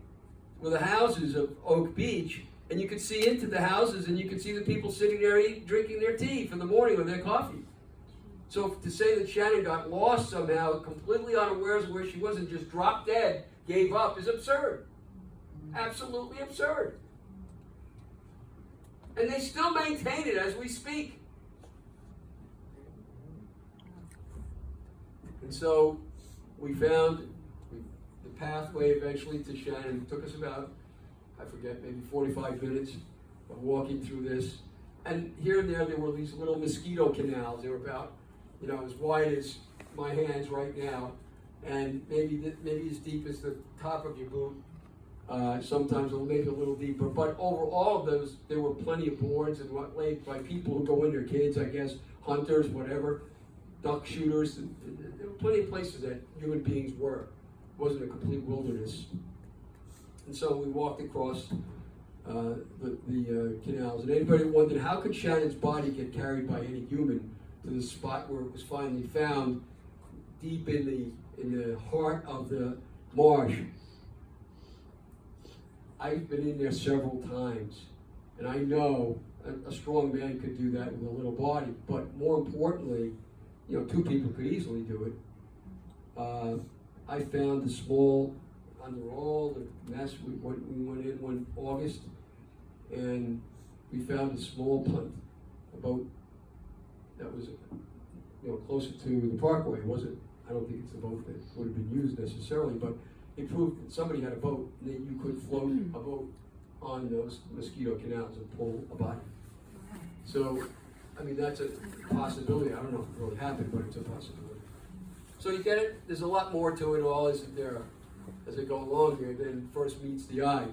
were the houses of Oak Beach, and you could see into the houses, and you could see the people sitting there drinking their tea for the morning or their coffee. So to say that Shannan got lost somehow, completely unawares of where she was, and just dropped dead gave up is absurd. Absolutely absurd. And they still maintain it as we speak. And so we found the pathway eventually to Shannan. It took us about, I forget, maybe 45 minutes of walking through this. And here and there were these little mosquito canals. They were about, as wide as my hands right now, and maybe as deep as the top of your boot. Sometimes maybe a little deeper. But over all of those, there were plenty of boards and what laid by people who go in, their kids, I guess, hunters, whatever, duck shooters. There were plenty of places that human beings were. It wasn't a complete wilderness. And so we walked across the canals. And anybody wondered, how could Shannan's body get carried by any human to the spot where it was finally found, deep in the heart of the marsh? I've been in there several times, and I know a strong man could do that with a little body, but more importantly, two people could easily do it. I found a small, under all the mess, we went in one August, and we found a small punt, a boat that was, closer to the parkway. I don't think it's a boat that would have been used necessarily, but it proved that somebody had a boat, and that you could float a boat on those mosquito canals and pull a body. So, that's a possibility. I don't know if it really happened, but it's a possibility. So you get it? There's a lot more to it all, isn't there, as I go along here, than first meets the eye.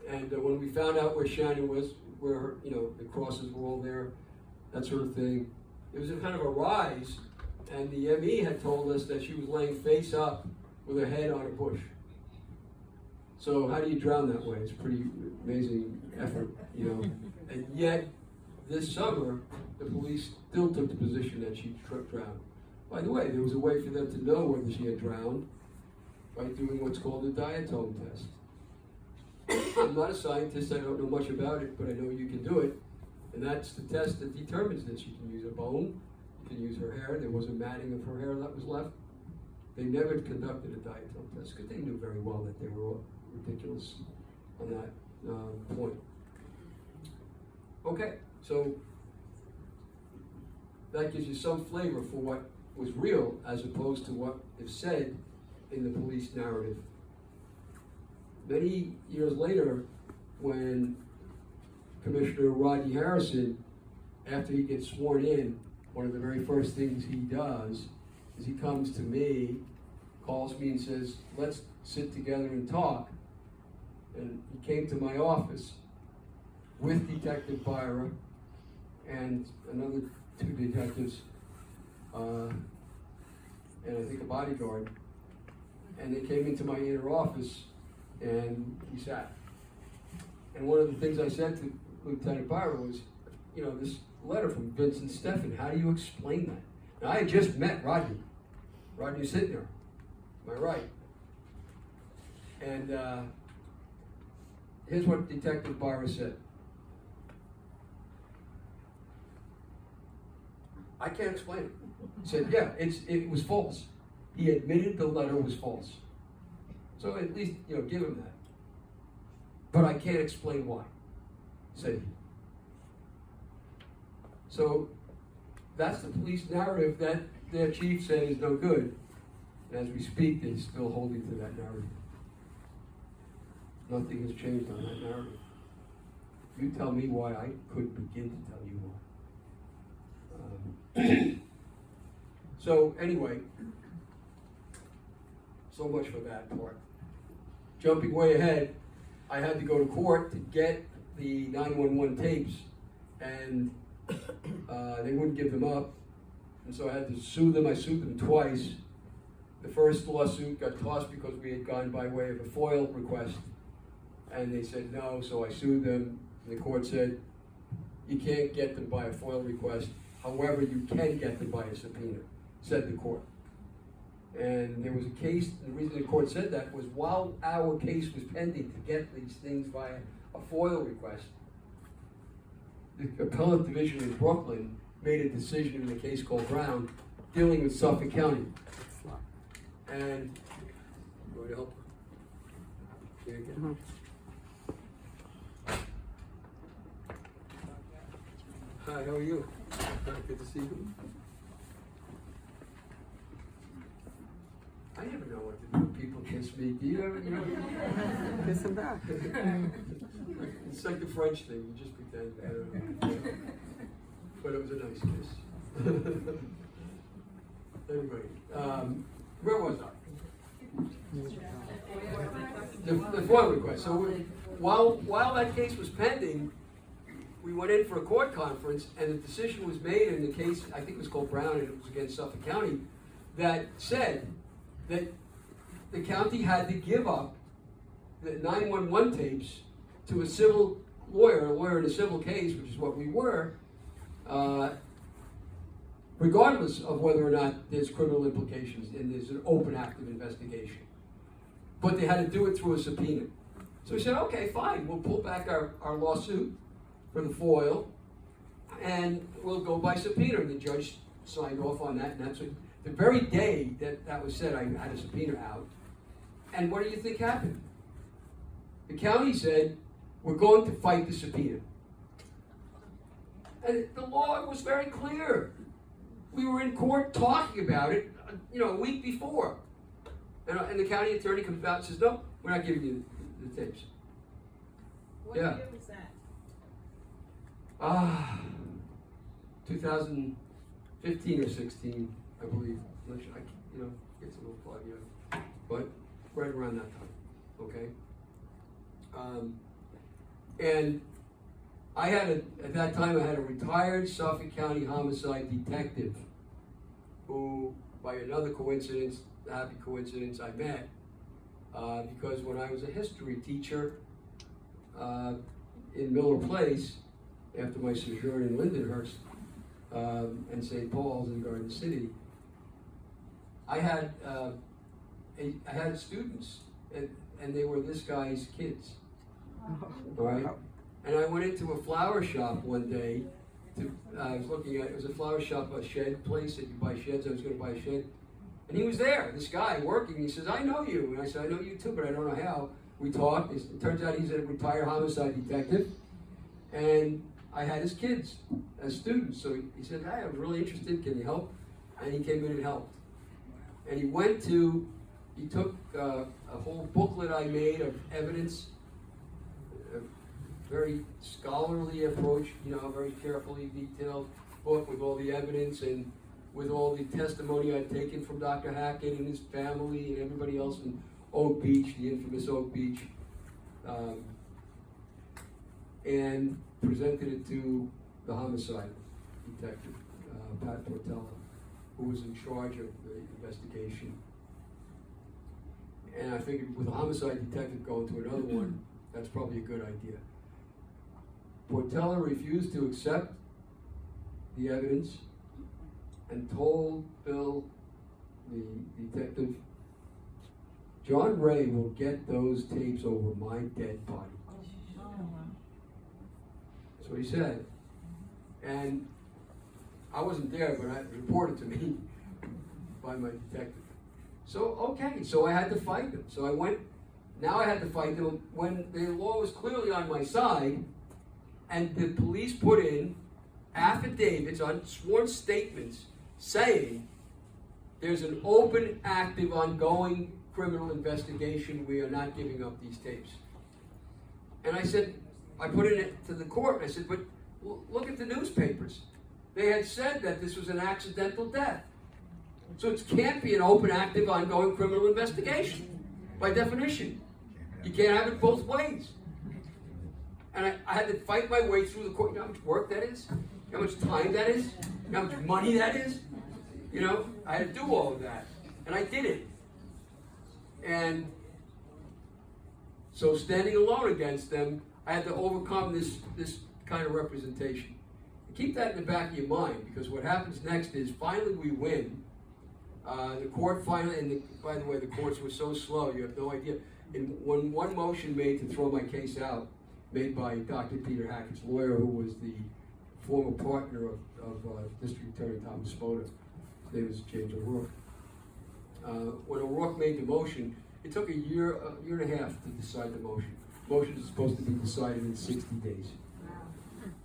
And when we found out where Shannan was, where, the crosses were all there, that sort of thing, it was a kind of a rise, and the ME had told us that she was laying face up with her head on a bush. So how do you drown that way? It's a pretty amazing effort, And yet, this summer, the police still took the position that she drowned. By the way, there was a way for them to know whether she had drowned by doing what's called a diatome test. I'm not a scientist, I don't know much about it, but I know you can do it. And that's the test that determines this. You can use a bone, you can use her hair. There was a matting of her hair that was left. They never conducted a diatome test because they knew very well that they were all ridiculous on that point. Okay, so that gives you some flavor for what was real as opposed to what is said in the police narrative. Many years later, when Commissioner Rodney Harrison, after he gets sworn in, one of the very first things he does is he comes to me, calls me and says, let's sit together and talk. And he came to my office with Detective Byra and another two detectives, and I think a bodyguard. And they came into my inner office and he sat. And one of the things I said to Lieutenant Byra was, this letter from Vincent Stephan, how do you explain that? Now, I had just met Rodney. Rodney's sitting there, am I right? And here's what Detective Byra said. I can't explain it. He said, yeah, it was false. He admitted the letter was false. So at least, give him that. But I can't explain why, said he. So that's the police narrative that their chief said is no good. And as we speak, they're still holding to that narrative. Nothing has changed on that narrative. You tell me why, I couldn't begin to tell you why. So anyway, so much for that part. Jumping way ahead, I had to go to court to get the 911 tapes, and they wouldn't give them up, and so I had to sue them. I sued them twice. The first lawsuit got tossed because we had gone by way of a FOIL request, and they said no, so I sued them, and the court said, you can't get them by a FOIL request, however, you can get them by a subpoena, said the court. And there was a case, the reason the court said that was while our case was pending to get these things via a FOIL request, the appellate division in Brooklyn made a decision in a case called Brown dealing with Suffolk County. And, going to help? you again. Hi, how are you? Good to see you. I never know what to do when people kiss me. Do you ever, Kiss him back. It's like the French thing, you just pretend. I don't know. But it was a nice kiss. Anyway, where was I? The FOIL request. So while that case was pending, we went in for a court conference, and the decision was made in the case, I think it was called Brown, and it was against Suffolk County, that said that the county had to give up the 911 tapes to a civil lawyer, a lawyer in a civil case, which is what we were, regardless of whether or not there's criminal implications and there's an open active investigation. But they had to do it through a subpoena. So we said, okay, fine, we'll pull back our lawsuit for the FOIL, and we'll go by subpoena. And the judge signed off on that, and that's what, the very day that was said, I had a subpoena out. And what do you think happened? The county said, we're going to fight the subpoena. And the law was very clear. We were in court talking about it, a week before. And the county attorney comes out and says, no, we're not giving you the tapes. What Yeah. year was that? 2015 or 16, I believe. It's a little foggy, but right around that time, okay? And I had at that time I had a retired Suffolk County homicide detective who, by another coincidence, a happy coincidence, I met because when I was a history teacher in Miller Place, after my sojourn in Lindenhurst and St. Paul's in Garden City, I had students, and they were this guy's kids. All right, and I went into a flower shop one day. I was looking at, it was a flower shop, a shed place that you buy sheds. I was going to buy a shed, and he was there. This guy working. He says, "I know you," and I said, "I know you too, but I don't know how." We talked. It turns out he's a retired homicide detective, and I had his kids as students. So he said, "Hey, I'm really interested. Can you help?" And he came in and helped. And he took a whole booklet I made of evidence, a very scholarly approach, very carefully detailed book with all the evidence and with all the testimony I'd taken from Dr. Hackett and his family and everybody else in Oak Beach, the infamous Oak Beach, and presented it to the homicide detective, Pat Portella, who was in charge of the investigation. And I figured with a homicide detective going to another one, that's probably a good idea. Portella refused to accept the evidence and told Bill, the detective, John Ray will get those tapes over my dead body. That's what he said. And I wasn't there, but it reported to me by my detective. So, okay, so I had to fight them. So I went, now I had to fight them when the law was clearly on my side, and the police put in affidavits on sworn statements saying there's an open, active, ongoing criminal investigation. We are not giving up these tapes. And I said, I put it to the court, and I said, but look at the newspapers. They had said that this was an accidental death. So it can't be an open, active, ongoing criminal investigation, by definition. You can't have it both ways. And I had to fight my way through the court. You know how much work that is? You know how much time that is? You know how much money that is? I had to do all of that. And I did it. And so standing alone against them, I had to overcome this kind of representation. Keep that in the back of your mind, because what happens next is finally we win. The court finally, and by the way, the courts were so slow, you have no idea. When one motion made to throw my case out, made by Dr. Peter Hackett's lawyer, who was the former partner of District Attorney Thomas Spoda, his name is James O'Rourke. When O'Rourke made the motion, It took a year and a half to decide the motion. Motion is supposed to be decided in 60 days.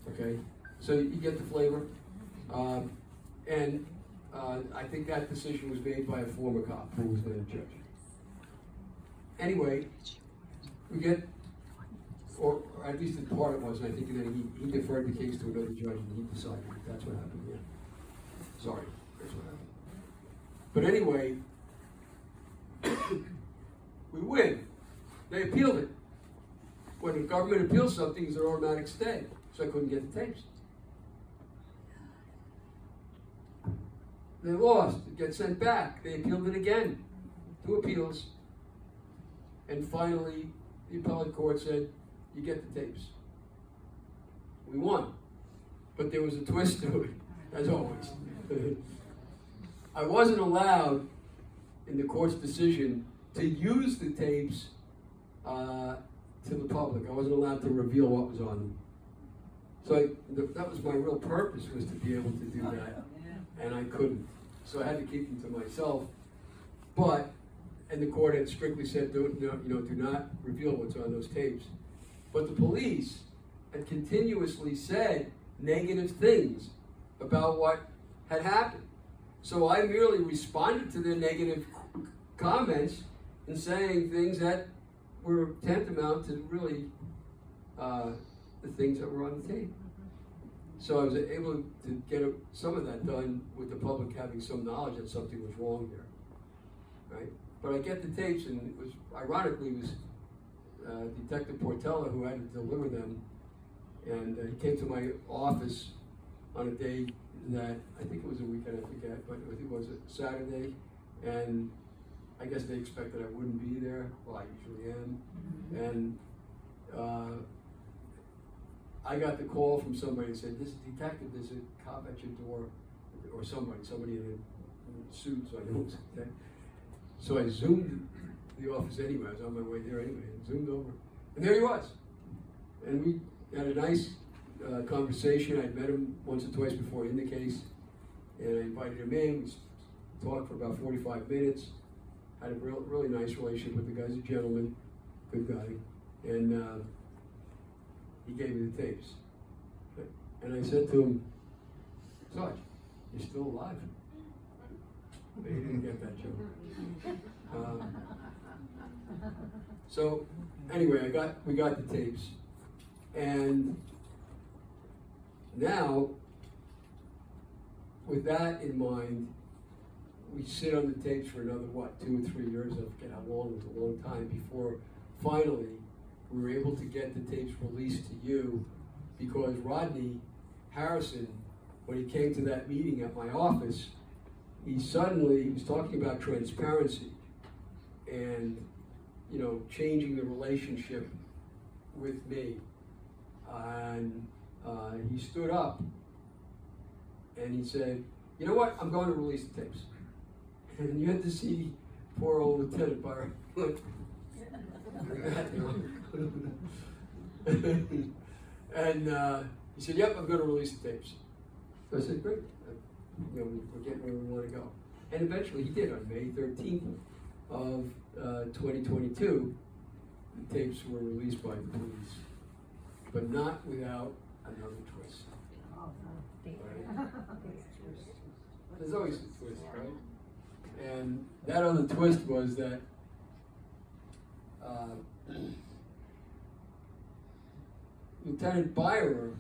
Okay, so you get the flavor. I think that decision was made by a former cop who was then a judge. Anyway, we get, or at least in part it was, and I think then he deferred the case to another judge and he decided. That's what happened, yeah. Sorry, that's what happened. But anyway, we win. They appealed it. When the government appeals something, it's an automatic stay. So I couldn't get the tapes. They lost. It gets sent back. They appealed it again. 2 appeals. And finally, the appellate court said, you get the tapes. We won. But there was a twist to it, as always. I wasn't allowed, in the court's decision, to use the tapes to the public. I wasn't allowed to reveal what was on them. So that was my real purpose, was to be able to do that, and I couldn't. So I had to keep them to myself. And the court had strictly said, do not reveal what's on those tapes. But the police had continuously said negative things about what had happened. So I merely responded to their negative comments and saying things that were tantamount to really the things that were on the tape. So I was able to get some of that done with the public having some knowledge that something was wrong there, right? But I get the tapes, and it was, ironically, it was Detective Portella who had to deliver them, and he came to my office on a day that, I think it was a weekend, I forget, but I think it was a Saturday, and I guess they expected I wouldn't be there. Well, I usually am. And I got the call from somebody and said, "This is detective, there's a cop at your door," or somebody in a suit, so I know it's okay. So I zoomed the office anyway. I was on my way there anyway, and zoomed over. And there he was. And we had a nice conversation. I'd met him once or twice before in the case, and I invited him in. We talked for about 45 minutes. Had a really nice relationship with the guy. He's a gentleman, good guy. And he gave me the tapes. And I said to him, "Sarge, you're still alive." But he didn't get that joke. So anyway, we got the tapes. And now, with that in mind, we sit on the tapes for another, 2 or 3 years, I forget how long, it was a long time, before finally we were able to get the tapes released to you, because Rodney Harrison, when he came to that meeting at my office, he was talking about transparency and, changing the relationship with me. And he stood up and he said, "You know what, I'm going to release the tapes." And you had to see poor old Lieutenant Burke. And he said, "Yep, I'm going to release the tapes." So I said, "Great, we're getting where we want to go." And eventually he did. On May 13th of 2022, the tapes were released by the police, but not without another twist. Right? There's always a twist, right? And that other twist was that Lieutenant Byrer,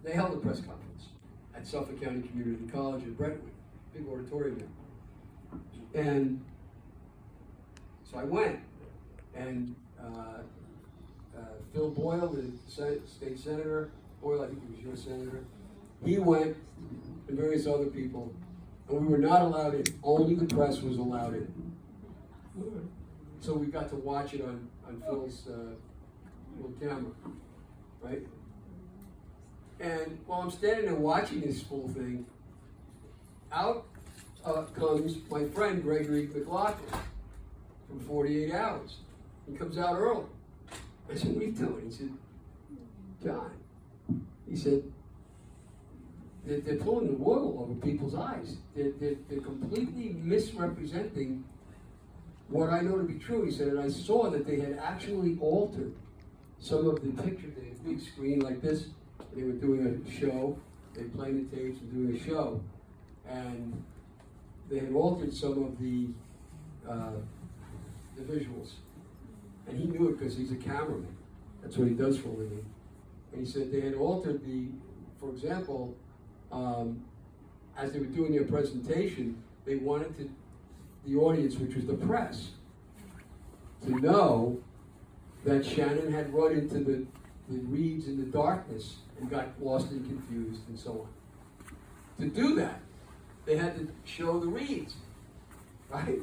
they held a press conference at Suffolk County Community College in Brentwood, big auditorium there. And so I went, and Phil Boyle, the state senator, Boyle, I think he was your senator, he went, and various other people, and we were not allowed in. Only the press was allowed in. So we got to watch it on Phil's little camera, right? And while I'm standing there watching this full thing, out comes my friend Gregory McLaughlin from 48 Hours. He comes out early. I said, "What are you doing?" He said, "John," he said, they're pulling the wool over people's eyes. They're completely misrepresenting what I know to be true, he said, and I saw that they had actually altered some of the pictures. They had a big screen like this. They were doing a show. They played the tapes and doing a show. And they had altered some of the visuals. And he knew it because he's a cameraman. That's what he does for a living. And he said they had altered for example, as they were doing their presentation, they wanted the audience, which was the press, to know that Shannan had run into the reeds in the darkness and got lost and confused and so on. To do that, they had to show the reeds, right?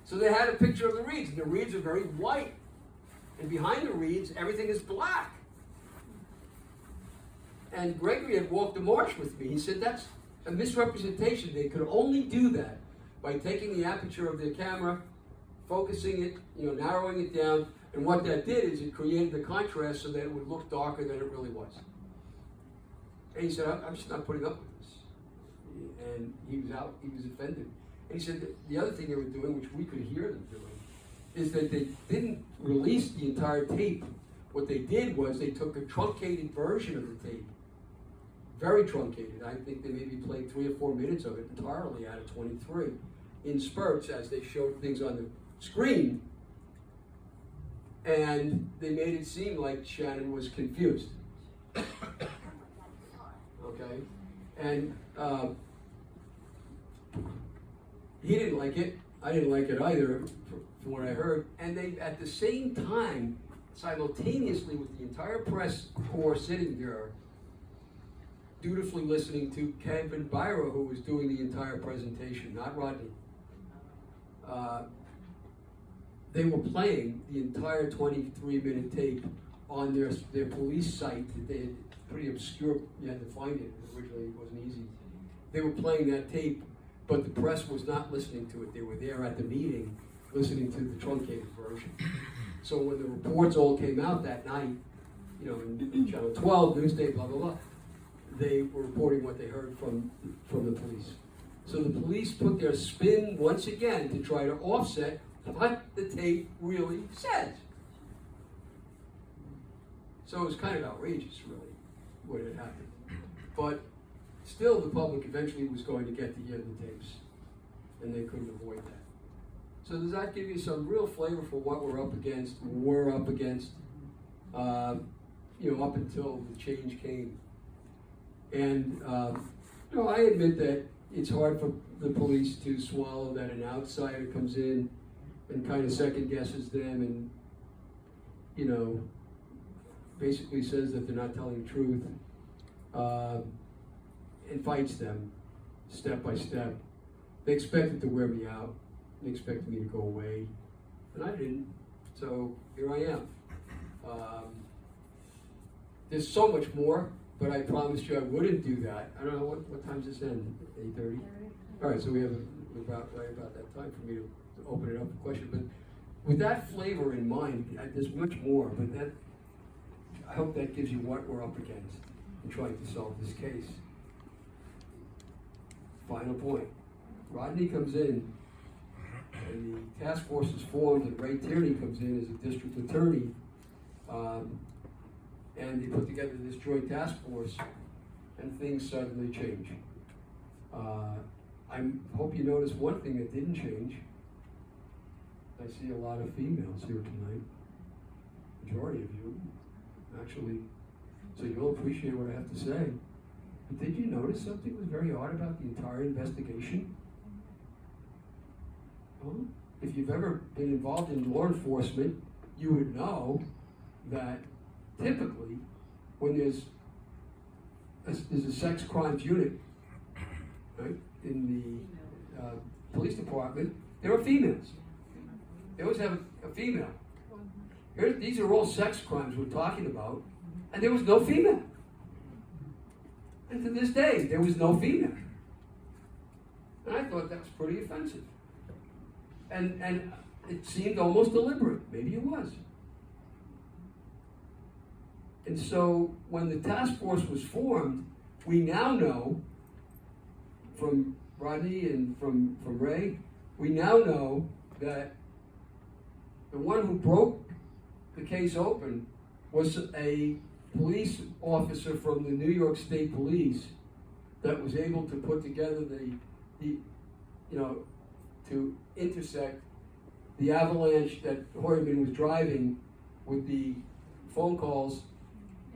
So they had a picture of the reeds, and the reeds are very white. And behind the reeds, everything is black. And Gregory had walked the marsh with me. He said that's a misrepresentation. They could only do that by taking the aperture of their camera, focusing it, narrowing it down, and what that did is it created the contrast so that it would look darker than it really was. And he said, I'm just not putting up with this. And he was offended. And he said that the other thing they were doing, which we could hear them doing, is that they didn't release the entire tape. What they did was they took a truncated version of the tape, very truncated. I think they maybe played 3 or 4 minutes of it entirely out of 23 in spurts as they showed things on the screen, and they made it seem like Shannan was confused. Okay? And he didn't like it. I didn't like it either, from what I heard. And they, at the same time, simultaneously with the entire press corps sitting there, dutifully listening to Kevin Byra, who was doing the entire presentation, not Rodney. They were playing the entire 23-minute tape on their police site that they had pretty obscure. You had to find it. Originally, it wasn't easy. They were playing that tape, but the press was not listening to it. They were there at the meeting listening to the truncated version. So when the reports all came out that night, in Channel 12, Newsday, blah, blah, blah, they were reporting what they heard from the police. So the police put their spin once again to try to offset what the tape really says. So it was kind of outrageous, really, what had happened. But still, the public eventually was going to get to hear the tapes, and they couldn't avoid that. So does that give you some real flavor for what we're up against, up until the change came? And, I admit that it's hard for the police to swallow that an outsider comes in and kind of second guesses them and, basically says that they're not telling the truth, and fights them step by step. They expected to wear me out. They expected me to go away, and I didn't. So here I am. There's so much more, but I promised you I wouldn't do that. I don't know what time does this end? 8:30. All right, so we have right about that time for me to open it up for questions. But with that flavor in mind, there's much more. But I hope that gives you what we're up against in trying to solve this case. Final point. Rodney comes in, and the task force is formed, and Ray Tierney comes in as a district attorney, and they put together this joint task force, and things suddenly change. I hope you notice one thing that didn't change. I see a lot of females here tonight. Majority of you, actually. So you'll appreciate what I have to say. But did you notice something was very odd about the entire investigation? Well, if you've ever been involved in law enforcement, you would know that typically when there's a sex crimes unit, right, in the police department, there are females. They always have a female. These are all sex crimes we're talking about, and there was no female. And to this day, there was no female. And I thought that was pretty offensive. And it seemed almost deliberate. Maybe it was. And so when the task force was formed, we now know from Rodney and from Ray, we now know that The one who broke the case open was a police officer from the New York State Police that was able to put together to intersect the avalanche that Hoyman was driving with the phone calls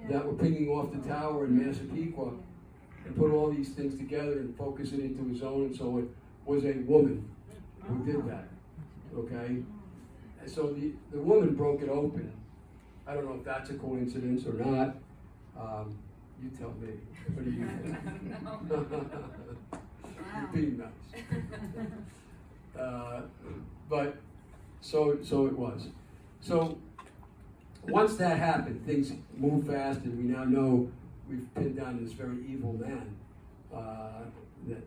that were pinging off the tower in Massapequa, and put all these things together and focus it into his own and so on, was a woman who did that, okay? And so the woman broke it open. I don't know if that's a coincidence or not. You tell me. What do you think? You're being nice. But so it was. So once that happened, things moved fast, and we now know we've pinned down this very evil man. That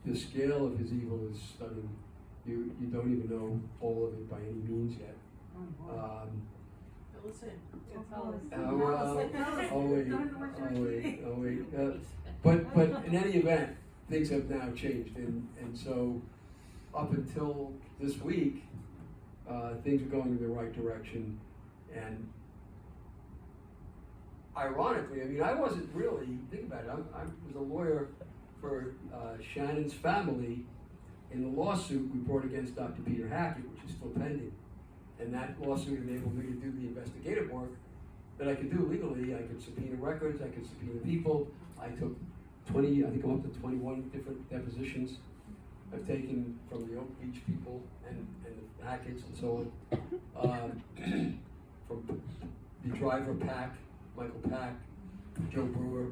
the scale of his evil is stunning. You don't even know all of it by any means yet. Listen, wait. But in any event, things have now changed, and so up until this week, things are going in the right direction. And ironically, I mean, I wasn't really, think about it, I was a lawyer for Shannan's family in the lawsuit we brought against Dr. Peter Hackett, which is still pending. And that lawsuit enabled me to do the investigative work that I could do legally. I could subpoena records, I could subpoena people. I took 20, I think I'm up to 21 different depositions I've taken from the Oak Beach people and the Hacketts and so on. From the driver Pack, Michael Pack, Joe Brewer,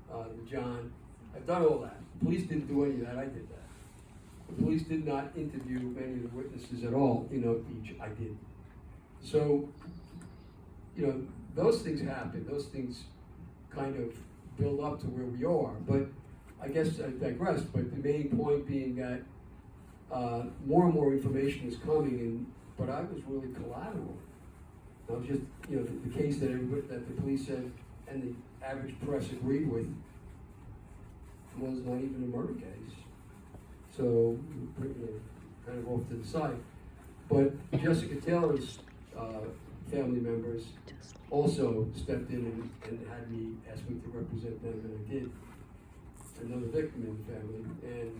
the John. I've done all that. The police didn't do any of that, I did that. The police did not interview many of the witnesses at all in Oak Beach, I did. So, those things happen, those things kind of build up to where we are. But I guess I digressed, but the main point being that more and more information is coming, but I was really collateral. I was just, the case that the police said and the average press agreed with was not even a murder case. So, kind of off to the side. But Jessica Taylor's family members also stepped in and had me, asked me to represent them, and I did. Another victim in the family. And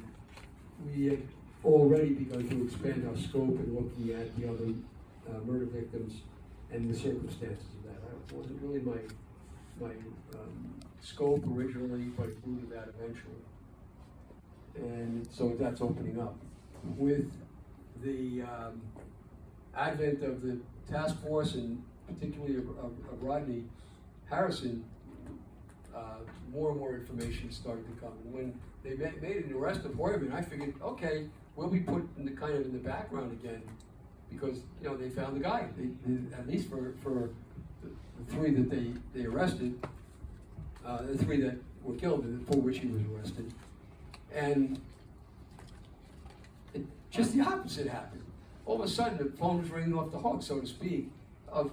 we had already begun to expand our scope in looking at the other murder victims and the circumstances of that. It wasn't really my scope originally, but it grew to that eventually. And so that's opening up. With the advent of the task force, and particularly of Rodney Harrison, more and more information started to come. And when they made an arrest of Hoyman, I figured, okay, we'll be put in the background again, because they found the guy. They at least for the three that they arrested, the three that were killed, for which he was arrested. And just the opposite happened. All of a sudden, the phone was ringing off the hook, so to speak, of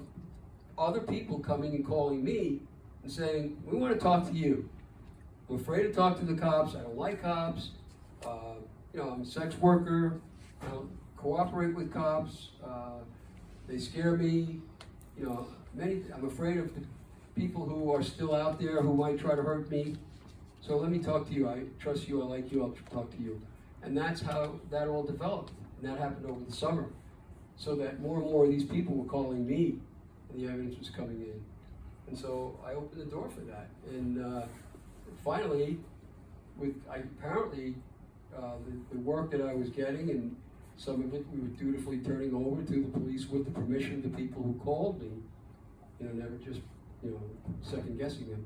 other people coming and calling me and saying, we want to talk to you. I'm afraid to talk to the cops. I don't like cops. I'm a sex worker. I don't cooperate with cops. They scare me. I'm afraid of the people who are still out there who might try to hurt me. So let me talk to you. I trust you. I like you. I'll talk to you. And that's how that all developed. And that happened over the summer. So that more and more of these people were calling me, and the evidence was coming in. And so I opened the door for that. And finally, apparently the work that I was getting, and some of it we were dutifully turning over to the police with the permission of the people who called me, never just, second guessing them.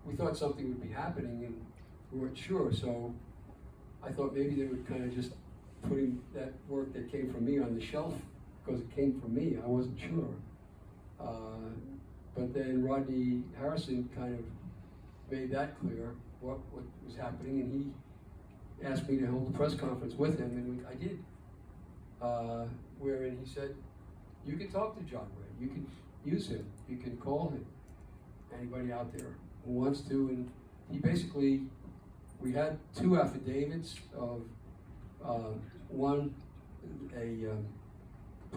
We thought something would be happening, and we weren't sure. So I thought maybe they would kind of just putting that work that came from me on the shelf because it came from me. I wasn't sure. But then Rodney Harrison kind of made that clear, what was happening, and he asked me to hold a press conference with him, and I did. Wherein he said, you can talk to John Ray, you can use him, you can call him, anybody out there who wants to. And he basically, we had 2 affidavits of one, a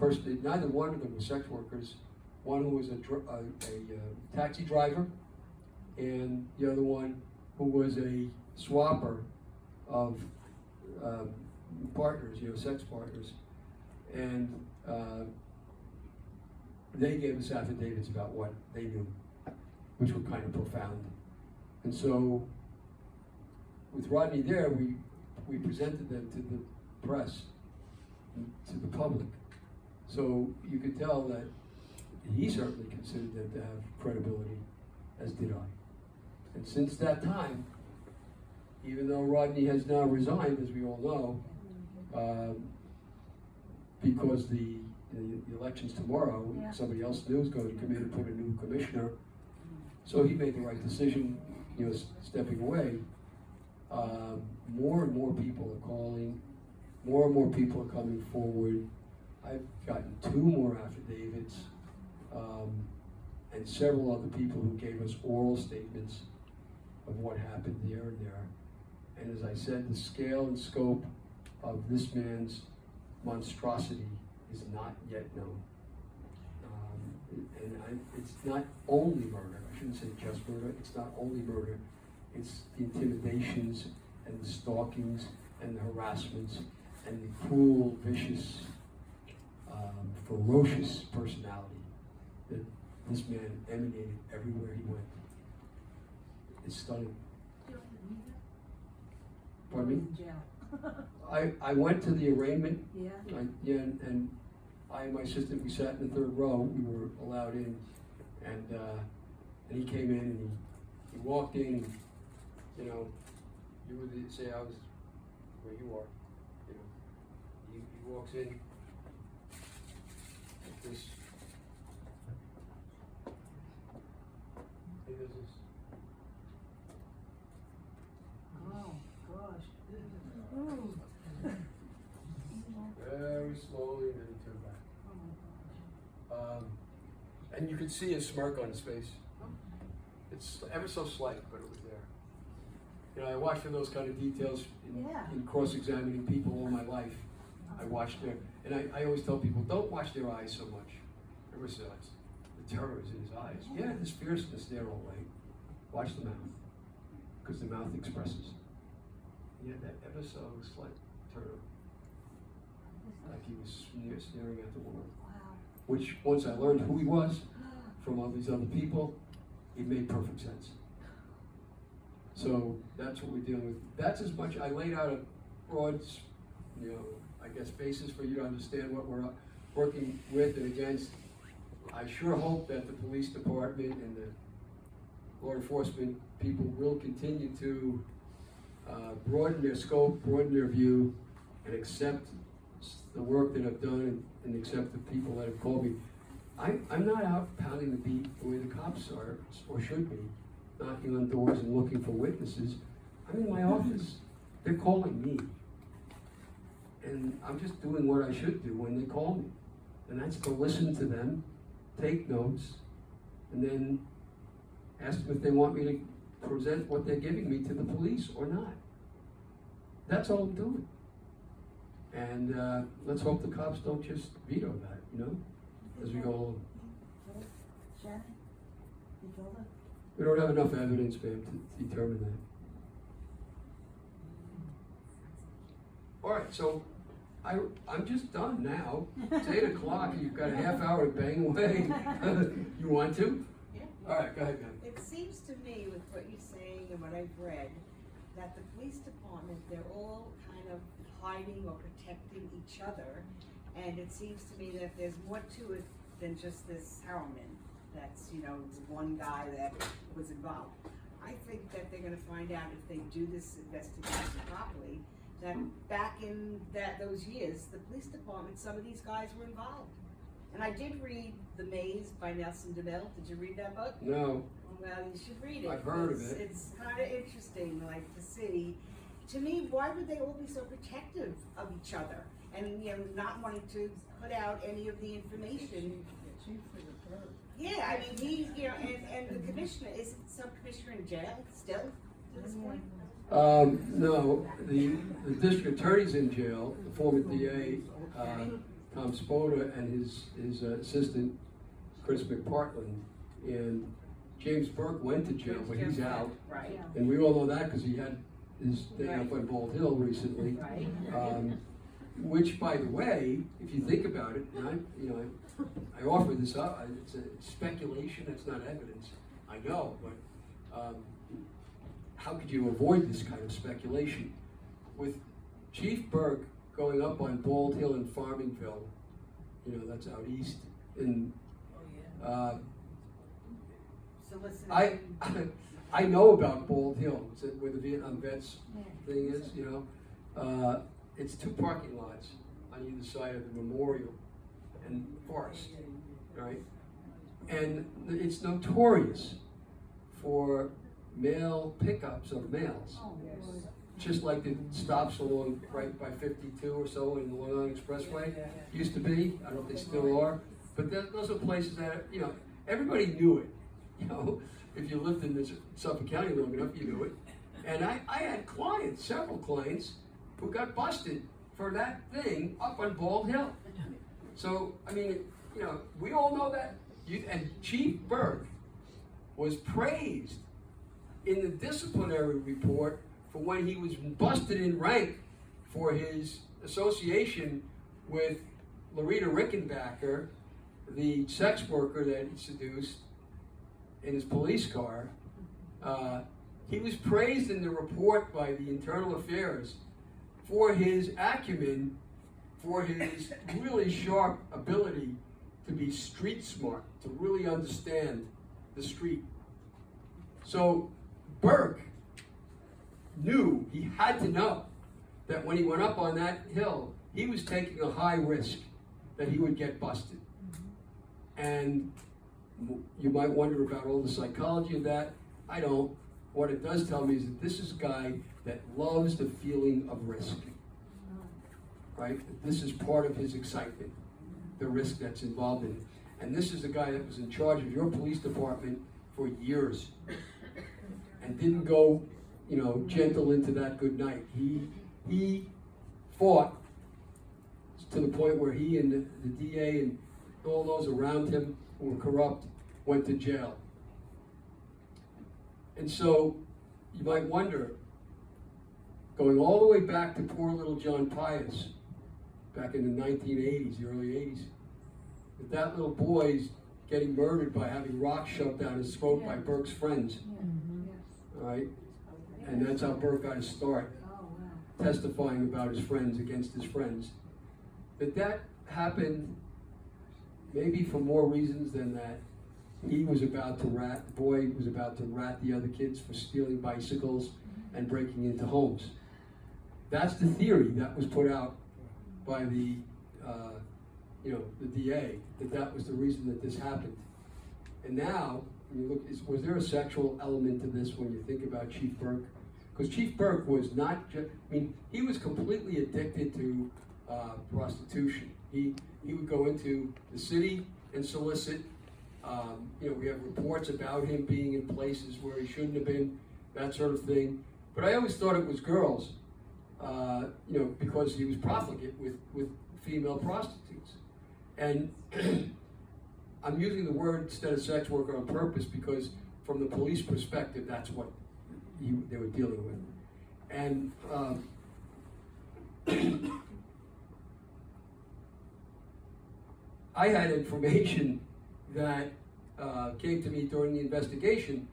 person, neither one of them were sex workers. One who was a taxi driver, and the other one who was a swapper of partners, sex partners. And they gave us affidavits about what they knew, which were kind of profound. And so, with Rodney there, we presented them to the press, to the public. So you could tell that he certainly considered them to have credibility, as did I. And since that time, even though Rodney has now resigned, as we all know, because the election's tomorrow, somebody else new is going to come in and put a new commissioner. So he made the right decision, stepping away. More and more people are calling, more and more people are coming forward. I've gotten 2 more affidavits, and several other people who gave us oral statements of what happened there and there. And as I said, the scale and scope of this man's monstrosity is not yet known. It's not only murder. I shouldn't say just murder. It's not only murder. It's the intimidations and the stalkings and the harassments and the cruel, vicious, ferocious personality that this man emanated everywhere he went. It's stunning. Pardon me? I went to the arraignment. And I and my assistant, we sat in the 3rd row. We were allowed in, and he came in and he walked in. And, you would say I was where you are. He walks in like this. He does this. Oh, gosh. Very slowly, and then he turned back. And you could see a smirk on his face. It's ever so slight, but it was there. I watched for those kind of details in cross-examining people all my life. I watched their, and I always tell people, don't watch their eyes so much. Ever since the terror is in his eyes. Yeah, there's fierceness there, all right. Watch the mouth, because the mouth expresses. Yeah, that ever so slight turn, like he was staring at the world. Wow. Which, once I learned who he was from all these other people, it made perfect sense. So that's what we're dealing with. That's as much, I laid out a broad, I guess, basis for you to understand what we're working with and against. I sure hope that the police department and the law enforcement people will continue to broaden their scope, broaden their view, and accept the work that I've done and accept the people that have called me. I'm not out pounding the beat the way the cops are, or should be, knocking on doors and looking for witnesses. I'm in my office. They're calling me. And I'm just doing what I should do when they call me. And that's to listen to them, take notes, and then ask them if they want me to present what they're giving me to the police or not. That's all I'm doing. And let's hope the cops don't just veto that, as we go along. Shannan, you told her? We don't have enough evidence, ma'am, to determine that. All right, so I'm just done now. It's 8 o'clock. You've got a half hour to bang away. You want to? Yeah. All right, go ahead, ma'am. It seems to me, with what you're saying and what I've read, that the police department, they're all kind of hiding or protecting each other. And it seems to me that there's more to it than just this Harriman. That's, the one guy that was involved. I think that they're going to find out if they do this investigation properly, that back in those years, the police department, some of these guys were involved. And I did read The Maze by Nelson DeMille. Did you read that book? No. Well, you should read it. I've heard of it. It's kind of interesting, to see. To me, why would they all be so protective of each other? And, not wanting to put out any of the information. Yeah, I mean, he, and the commissioner, isn't some commissioner in jail still to this point? No, the district attorney's in jail, the former DA, Tom Spoda and his assistant, Chris McPartland. And James Burke went to jail, but he's out. Right. And we all know that because he had his thing up on Bald Hill recently. Right. Which, by the way, if you think about it, and I offer this up, it's speculation, it's not evidence, I know, but how could you avoid this kind of speculation? With Chief Burke going up on Bald Hill in Farmingville, that's out east, and I know about Bald Hill, it's where the Vietnam vets thing is, it's 2 parking lots on either side of the memorial and forest, right? And it's notorious for male pickups of males. Just like the stops along right by 52 or so in the Long Island Expressway used to be. I don't know if they still are, but those are places that everybody knew it. If you lived in Suffolk County long enough, you knew it. And I had clients, several clients, who got busted for that thing up on Bald Hill. So we all know that. And Chief Burke was praised in the disciplinary report for when he was busted in rank for his association with Loretta Rickenbacker, the sex worker that he seduced in his police car. He was praised in the report by the Internal Affairs for his acumen, for his really sharp ability to be street smart, to really understand the street. So Burke knew, he had to know, that when he went up on that hill, he was taking a high risk that he would get busted. And you might wonder about all the psychology of that. I don't. What it does tell me is that this is a guy that loves the feeling of risk, right? This is part of his excitement, the risk that's involved in it. And this is the guy that was in charge of your police department for years and didn't go, gentle into that good night. He fought to the point where he and the DA and all those around him who were corrupt went to jail. And so you might wonder, going all the way back to poor little John Pius, back in the 1980s, the early 80s, that little boy's getting murdered by having rocks shoved down his throat by Burke's friends. All right? And that's how Burke got his start, testifying about his friends against his friends. That happened maybe for more reasons than that he was about to rat, the boy was about to rat the other kids for stealing bicycles and breaking into homes. That's the theory that was put out by the DA, that was the reason that this happened. And now, when you look, was there a sexual element to this when you think about Chief Burke? Because Chief Burke was not just, he was completely addicted to prostitution. He would go into the city and solicit. We have reports about him being in places where he shouldn't have been, that sort of thing. But I always thought it was girls, because he was profligate with female prostitutes. And I'm using the word instead of sex worker on purpose because from the police perspective, that's what they were dealing with. And I had information that came to me during the investigation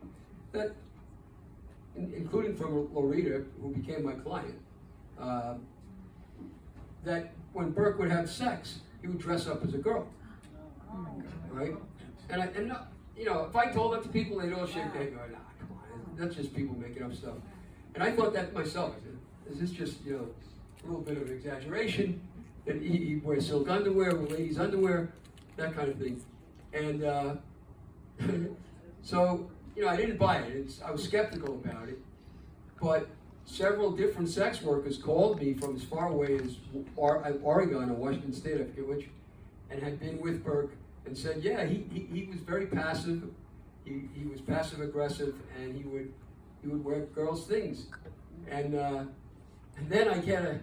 that, including from Loretta, who became my client, that when Burke would have sex, he would dress up as a girl, right? And if I told that to people, they'd all shake their head, go, "Nah, come on, that's just people making up stuff." And I thought that myself. I said, "Is this just a little bit of exaggeration?" That he wears silk underwear, with ladies' underwear, that kind of thing. And so I didn't buy it. I was skeptical about it, but several different sex workers called me from as far away as Oregon or Washington State, I forget which, and had been with Burke and said, yeah, he was very passive. He was passive aggressive, and he would wear girls' things. And then I get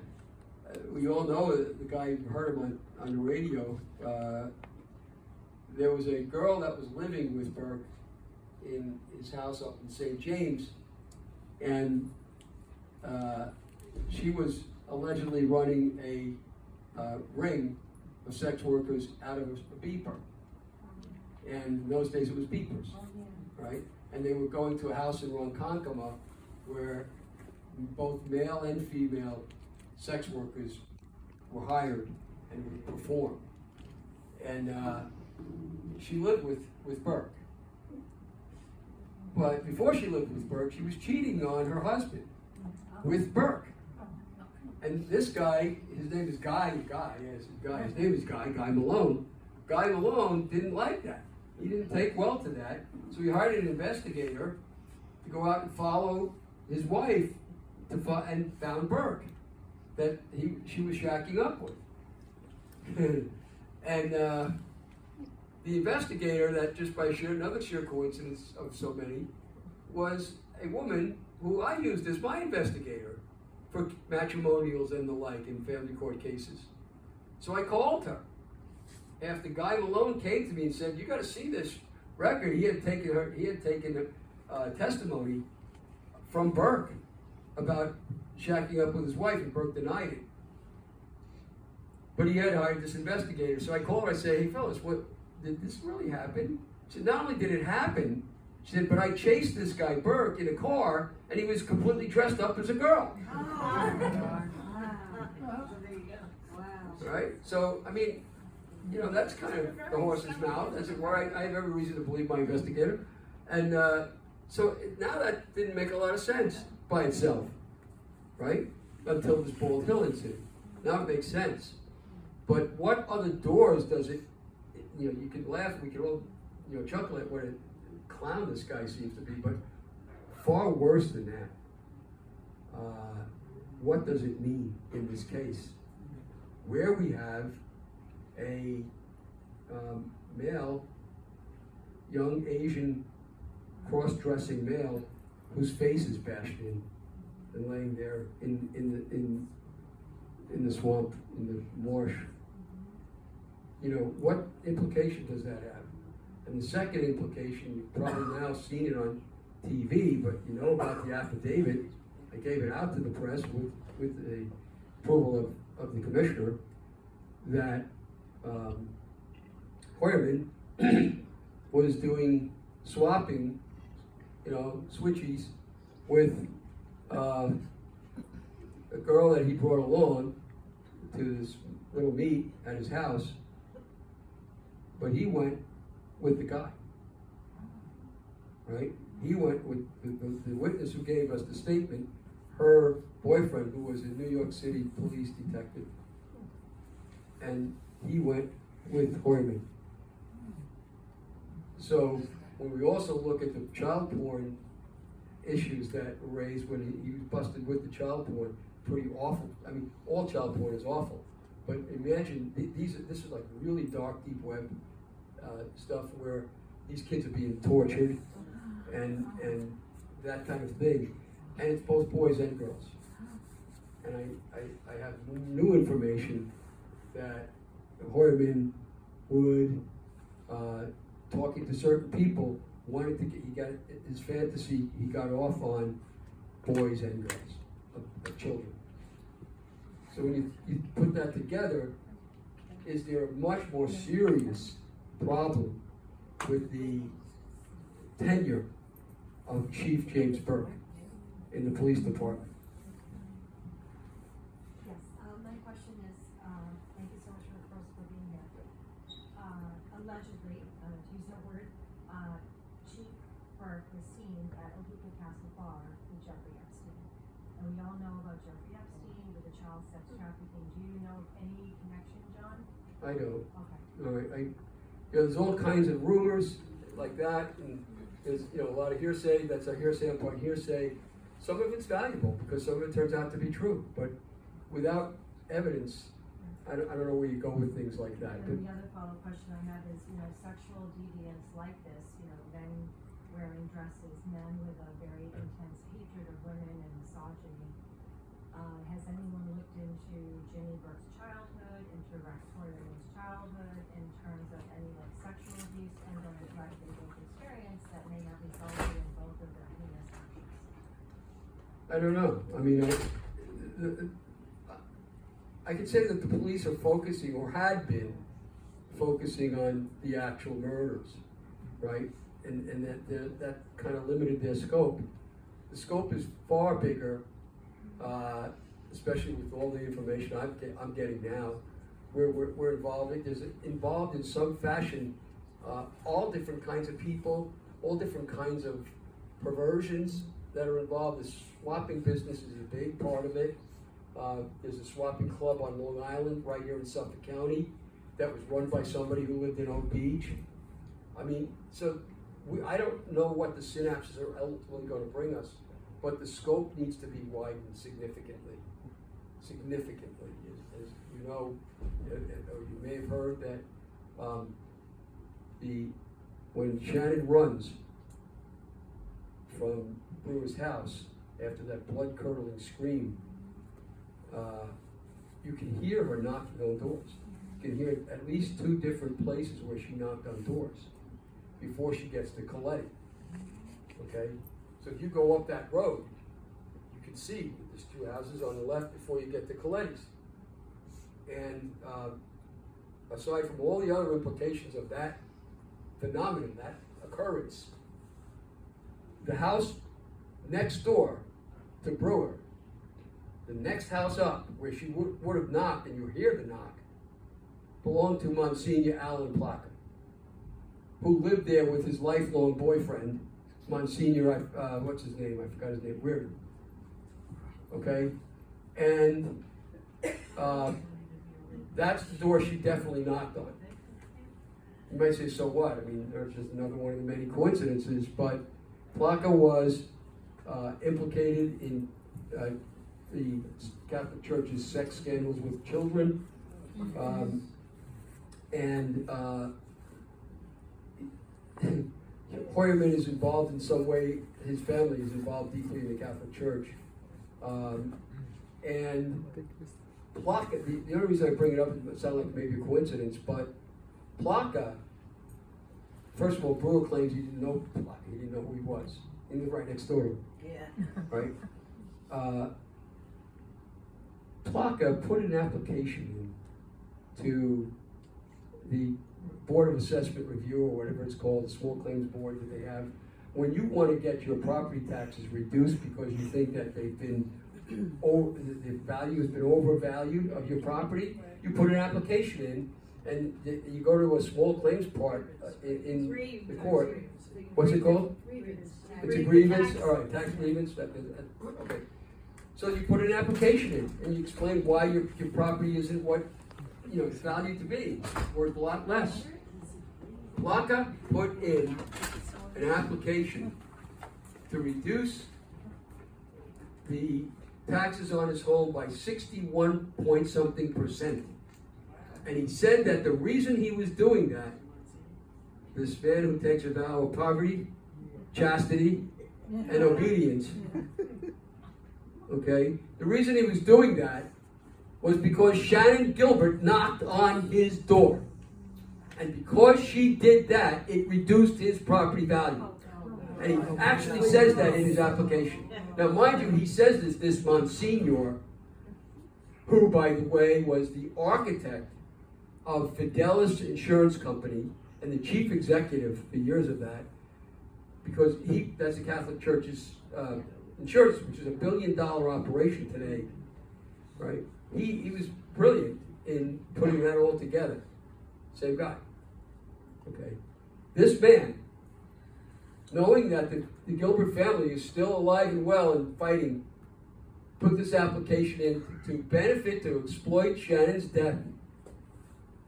we all know the guy, you heard him on the radio. There was a girl that was living with Burke in his house up in St. James, and she was allegedly running a ring of sex workers out of a beeper. And in those days it was beepers, right? And they were going to a house in Ronkonkoma where both male and female sex workers were hired and would perform. And she lived with Burke. But before she lived with Burke, she was cheating on her husband with Burke. And this guy, his name is Guy Malone. Guy Malone didn't like that. He didn't take well to that. So he hired an investigator to go out and follow his wife and found Burke that she was shacking up with. And the investigator, that just by another sheer coincidence of so many, was a woman who I used as my investigator for matrimonials and the like in family court cases. So I called her after Guy Malone came to me and said, "You got to see this record." He had taken testimony from Burke about shacking up with his wife, and Burke denied it. But he had hired this investigator. So I called her. I said, "Hey, fellas, what did this really happen?" She said, "Not only did it happen," she said, "but I chased this guy Burke in a car, and he was completely dressed up as a girl." Right? So, I mean, you know, that's kind of the horse's mouth. That's where I have every reason to believe my investigator. And so now that didn't make a lot of sense by itself, right? Until this Bald Hill incident. Now it makes sense. But what other doors does it, you know, you can laugh, we can all, you know, chuckle at what a clown this guy seems to be, but far worse than that. What does it mean in this case? Where we have a male, young Asian, cross-dressing male whose face is bashed in and laying there in the swamp, in the marsh. You know, what implication does that have? And the second implication, you've probably now seen it on TV, but you know about the affidavit. I gave it out to the press with the approval of the commissioner that Hoyerman was doing swapping, you know, switchies with a girl that he brought along to this little meet at his house, but he went with the guy, right? He went with the witness who gave us the statement, her boyfriend, who was a New York City police detective, and he went with Hoyerman. So when we also look at the child porn issues that were raised when he was busted with the child porn, pretty awful. I mean, all child porn is awful, but imagine this is like really dark, deep web stuff where these kids are being tortured and that kind of thing, and it's both boys and girls. And I have new information that Hoyerman would, talking to certain people, wanted to he got his fantasy, he got off on boys and girls, of children. So when you put that together, is there a much more serious problem with the tenure of Chief James Burke in the police department? Yes, my question is, thank you so much for being here. Allegedly, to use that word, Chief Burke was seen at Ohico Castle Bar with Jeffrey Epstein. And we all know about Jeffrey Epstein with the child sex trafficking. Do you know of any connection, John? I don't. Okay. All right, you know, there's all kinds of rumors like that, and there's, you know, a lot of hearsay. That's a hearsay upon hearsay. Some of it's valuable because some of it turns out to be true, but without evidence, I don't know where you go with things like that. And the other follow-up question I have is, you know, sexual deviance like this, you know, men wearing dresses, men with a very intense hatred of women and misogyny. Has anyone looked into Jimmy Burke's childhood, into Rex Hoyer's childhood, in terms of any like sexual abuse and or neglect they both experienced that may have resulted in both of their heinous actions? I don't know. I mean, I could say that the police are focusing, or had been focusing on the actual murders, right? And that kind of limited their scope. The scope is far bigger, especially with all the information I'm getting now. We're involved in some fashion, all different kinds of people, all different kinds of perversions that are involved. The swapping business is a big part of it. There's a swapping club on Long Island, right here in Suffolk County, that was run by somebody who lived in Oak Beach. I mean, so I don't know what the synapses are ultimately going to bring us, but the scope needs to be widened significantly. Significantly, as you know, or you may have heard that when Shannan runs from Brewer's house after that blood-curdling scream, you can hear her knocking on doors. You can hear at least 2 different places where she knocked on doors before she gets to Coletti. Okay? So if you go up that road, you can see there's 2 houses on the left before you get to Coletti's. And aside from all the other implications of that phenomenon, that occurrence, the house next door to Brewer, the next house up, where she would have knocked, and you hear the knock, belonged to Monsignor Alan Placa, who lived there with his lifelong boyfriend, Monsignor, what's his name? I forgot his name, Reardon. Okay? And that's the door she definitely knocked on. You might say, so what? I mean, there's just another one of the many coincidences, but Placa was implicated in the Catholic Church's sex scandals with children, and Hoyerman is involved in some way. His family is involved deeply in the Catholic Church, and Placa. The only reason I bring it up, it sounds like maybe a coincidence, but Placa. First of all, Brewer claims he didn't know Placa. He didn't know who he was. He lived right next door to him. Yeah. Right? Placa put an application in to the Board of Assessment Review, or whatever it's called, the small claims board that they have. When you want to get your property taxes reduced because you think that they've been the value has been overvalued of your property, you put an application in, and you go to a small claims part in the court. What's it called? It's a grievance. All right, tax grievance. Okay. So you put an application in, and you explain why your property isn't what it's valued to be, worth a lot less. Placa put in an application to reduce the taxes on his home by 61 point something %. And he said that the reason he was doing that, this man who takes a vow of poverty, chastity, and obedience, okay, the reason he was doing that was because Shannan Gilbert knocked on his door. And because she did that, it reduced his property value. And he actually says that in his application. Now, mind you, he says this Monsignor, who, by the way, was the architect of Fidelis Insurance Company and the chief executive for years of that, because that's the Catholic Church's insurance, which is $1 billion operation today, right? He was brilliant in putting that all together. Same guy. Okay. This man, knowing that the Gilbert family is still alive and well and fighting, put this application in to benefit, to exploit Shannan's death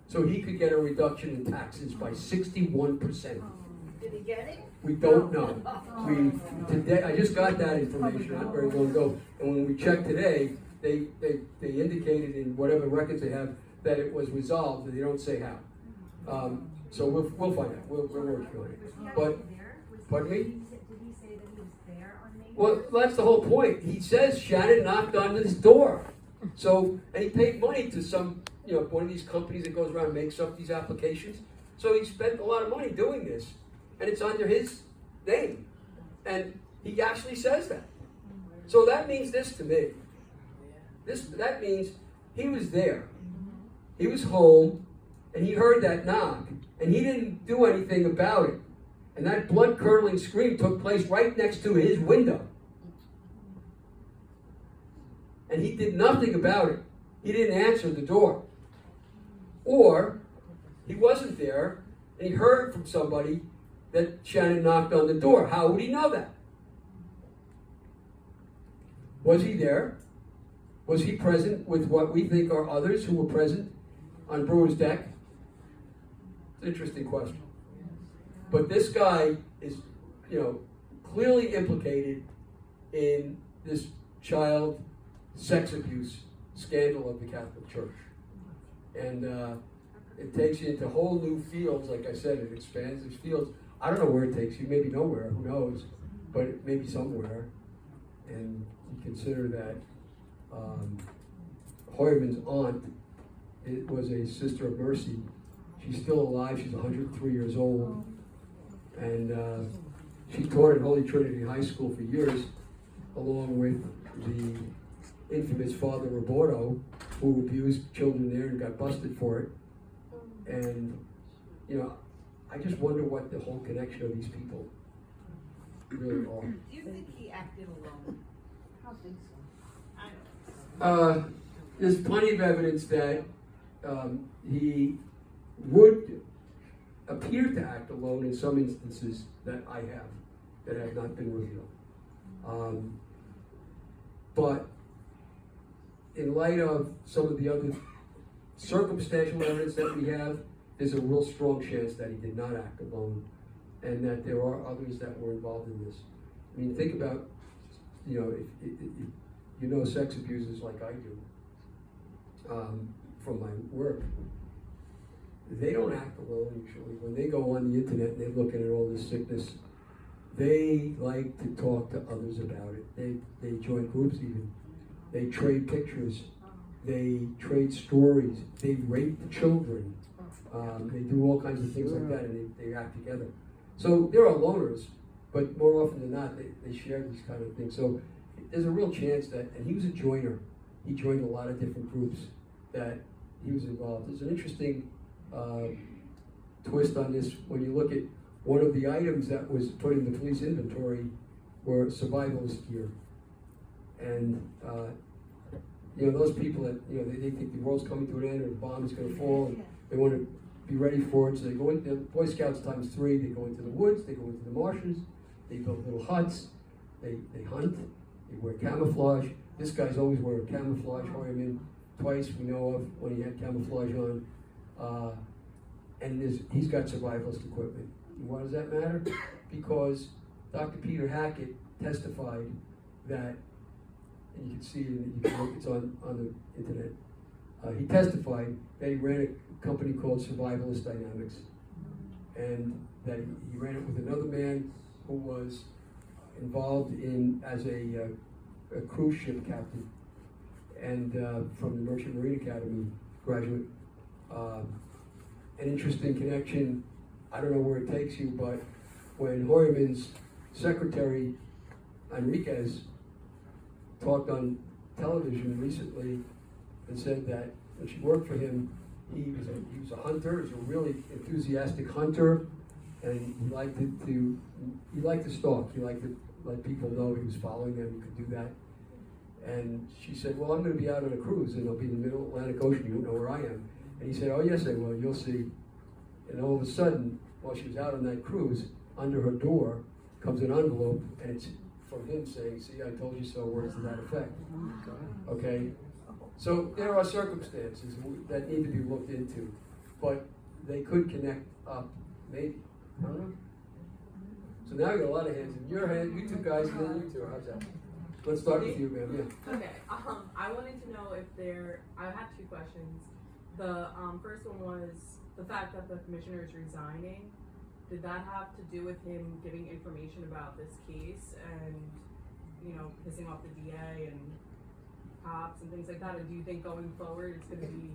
so he could get a reduction in taxes by 61%. Did he get it? We don't know. Today, I just got that information not very long ago, and when we checked today, they indicated in whatever records they have that it was resolved, and they don't say how. So we'll find out. We're working on it. But, pardon me? Did he say that he was there on May Well, that's the whole point. He says Shannan knocked on his door. So, and he paid money to some, one of these companies that goes around and makes up these applications. So he spent a lot of money doing this, and it's under his name. And he actually says that. So that means this to me. That means he was there. He was home, and he heard that knock, and he didn't do anything about it. And that blood-curdling scream took place right next to his window. And he did nothing about it. He didn't answer the door. Or he wasn't there, and he heard from somebody that Shannan knocked on the door. How would he know that? Was he there? Was he present with what we think are others who were present on Brewer's deck? It's an interesting question. But this guy is, clearly implicated in this child sex abuse scandal of the Catholic Church. And it takes you into whole new fields. Like I said, it expands these fields. I don't know where it takes you, maybe nowhere, who knows, but maybe somewhere. And you consider that Hoyerman's aunt was a Sister of Mercy. She's still alive, she's 103 years old. And she taught at Holy Trinity High School for years, along with the infamous Father Roborto, who abused children there and got busted for it. And, I just wonder what the whole connection of these people really are. Do you think he acted alone? I don't think so. I don't. There's plenty of evidence that he would appear to act alone in some instances that have not been revealed. But in light of some of the other circumstantial evidence that we have, there's a real strong chance that he did not act alone, and that there are others that were involved in this. I mean, think about, if sex abusers like I do, from my work. They don't act alone usually. When they go on the internet and they're looking at all this sickness, they like to talk to others about it. They join groups even. They trade pictures. They trade stories. They rape children. They do all kinds of things like that, and they act together. So there are loners, but more often than not, they share these kind of things. So there's a real chance that, and he was a joiner. He joined a lot of different groups that he was involved. There's an interesting twist on this when you look at one of the items that was put in the police inventory were survivalist gear. And those people that, they think the world's coming to an end or the bomb is going to fall, and they want to be ready for it. So they go into Boy Scouts times 3. They go into the woods, they go into the marshes, they build little huts, they hunt, they wear camouflage. This guy's always wearing camouflage. Hoyerman, twice we know of when he had camouflage on. And he's got survivalist equipment. And why does that matter? Because Dr. Peter Hackett testified that, and you can see it, you can look, it's on the internet. He testified that he ran a company called Survivalist Dynamics, and that he ran it with another man who was involved as a cruise ship captain, and from the Merchant Marine Academy graduate. An interesting connection, I don't know where it takes you, but when Hoyerman's secretary, Enriquez, talked on television recently and said that when she worked for him, he was a hunter, he was a really enthusiastic hunter, and he liked to stalk, he liked to let people know he was following them, he could do that. And she said, well, I'm going to be out on a cruise, and I'll be in the middle Atlantic Ocean, you don't know where I am. And he said, oh yes I will, you'll see. And all of a sudden, while she was out on that cruise, under her door comes an envelope, and it's from him saying, see, I told you so, words to that effect. Okay? So there are circumstances that need to be looked into, but they could connect up, maybe. I don't know. So now you got a lot of hands in your hand, you two guys, and then you two. How's that? Let's start with you, ma'am. Yeah. Okay. I wanted to know if I had two questions. The first one was the fact that the commissioner is resigning. Did that have to do with him giving information about this case? And you know, pissing off the DA and cops and things like that? And do you think going forward it's going to be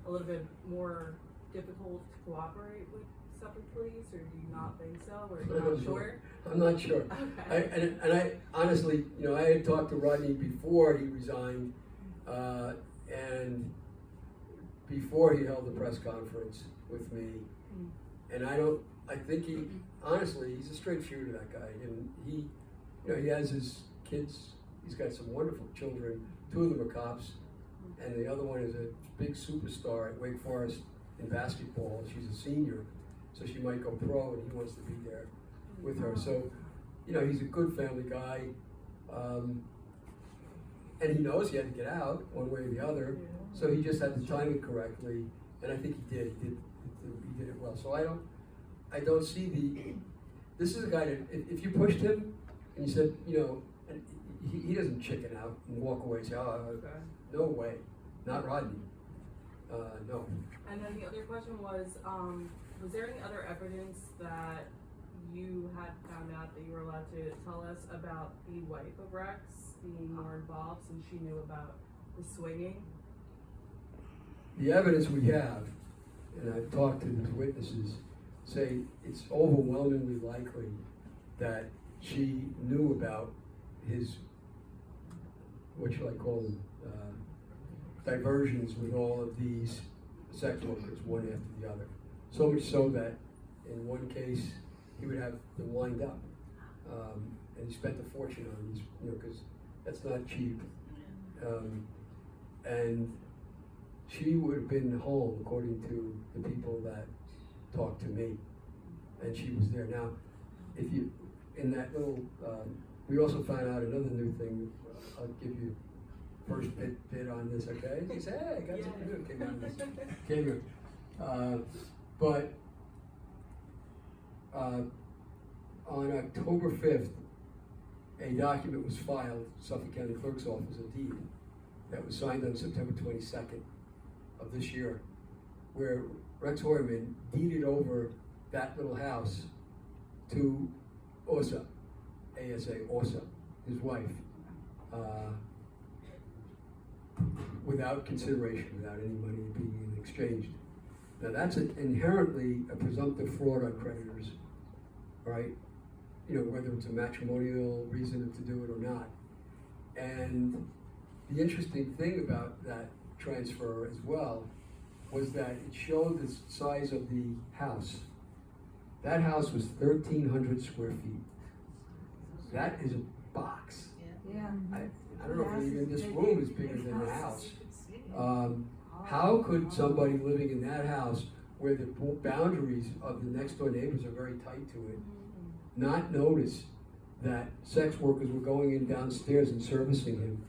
a little bit more difficult to cooperate with Suffolk Police, or do you not think so, or are you not sure? I'm not sure. Okay. And I honestly, you know, I had talked to Rodney before he resigned, and before he held the press conference with me, and I think he, honestly, he's a straight shooter, that guy, and he, you know, he has his kids, he's got some wonderful children, 2 of them are cops, and the other one is a big superstar at Wake Forest in basketball. She's a senior, so she might go pro, and he wants to be there with her. So, you know, he's a good family guy, and he knows he had to get out one way or the other. So he just had to time it correctly, and I think he did. He did it well. So I don't see this is a guy that if you pushed him and you said, you know, and he doesn't chicken out and walk away and say, oh, Okay. no way, not Rodney. No. And then the other question was there any other evidence that you had found out that you were allowed to tell us about the wife of Rex being more involved since she knew about the swinging? The evidence we have, and I've talked to these witnesses, say it's overwhelmingly likely that she knew about his, what shall I call them, diversions with all of these sex workers, one after the other. So much so that in one case, he would have them lined up. And he spent a fortune on these, you know, because that's not cheap. And she would have been home, according to the people that talked to me, and she was there. Now, if you, in that little, we also found out another new thing. I'll give you first bit on this, okay? He said, hey, I got something new, came out of this, came here. But on October 5th, a document was filed, Suffolk County Clerk's Office, a deed, that was signed on September 22nd of this year, where Rex Hoyerman deeded over that little house to Osa, ASA, Osa, his wife, without consideration, without any money being exchanged. Now that's inherently a presumptive fraud on creditors, right? You know, whether it's a matrimonial reason to do it or not. And the interesting thing about that transfer as well was that it showed the size of the house. That house was 1,300 square feet. That is a box. Yeah. I don't know if even this room is bigger than the house. How could somebody living in that house, where the boundaries of the next door neighbors are very tight to it, not notice that sex workers were going in downstairs and servicing him?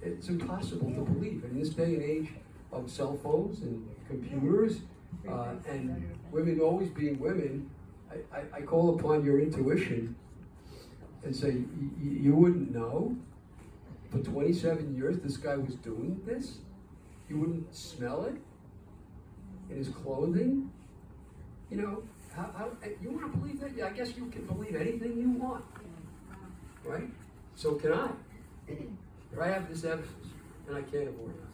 It's impossible to believe. In this day and age of cell phones and computers, and women always being women, I call upon your intuition and say, you wouldn't know? For 27 years this guy was doing this? You wouldn't smell it in his clothing? You know, how you want to believe that? I guess you can believe anything you want, right? So can I. But I have this evidence, and I can't avoid it.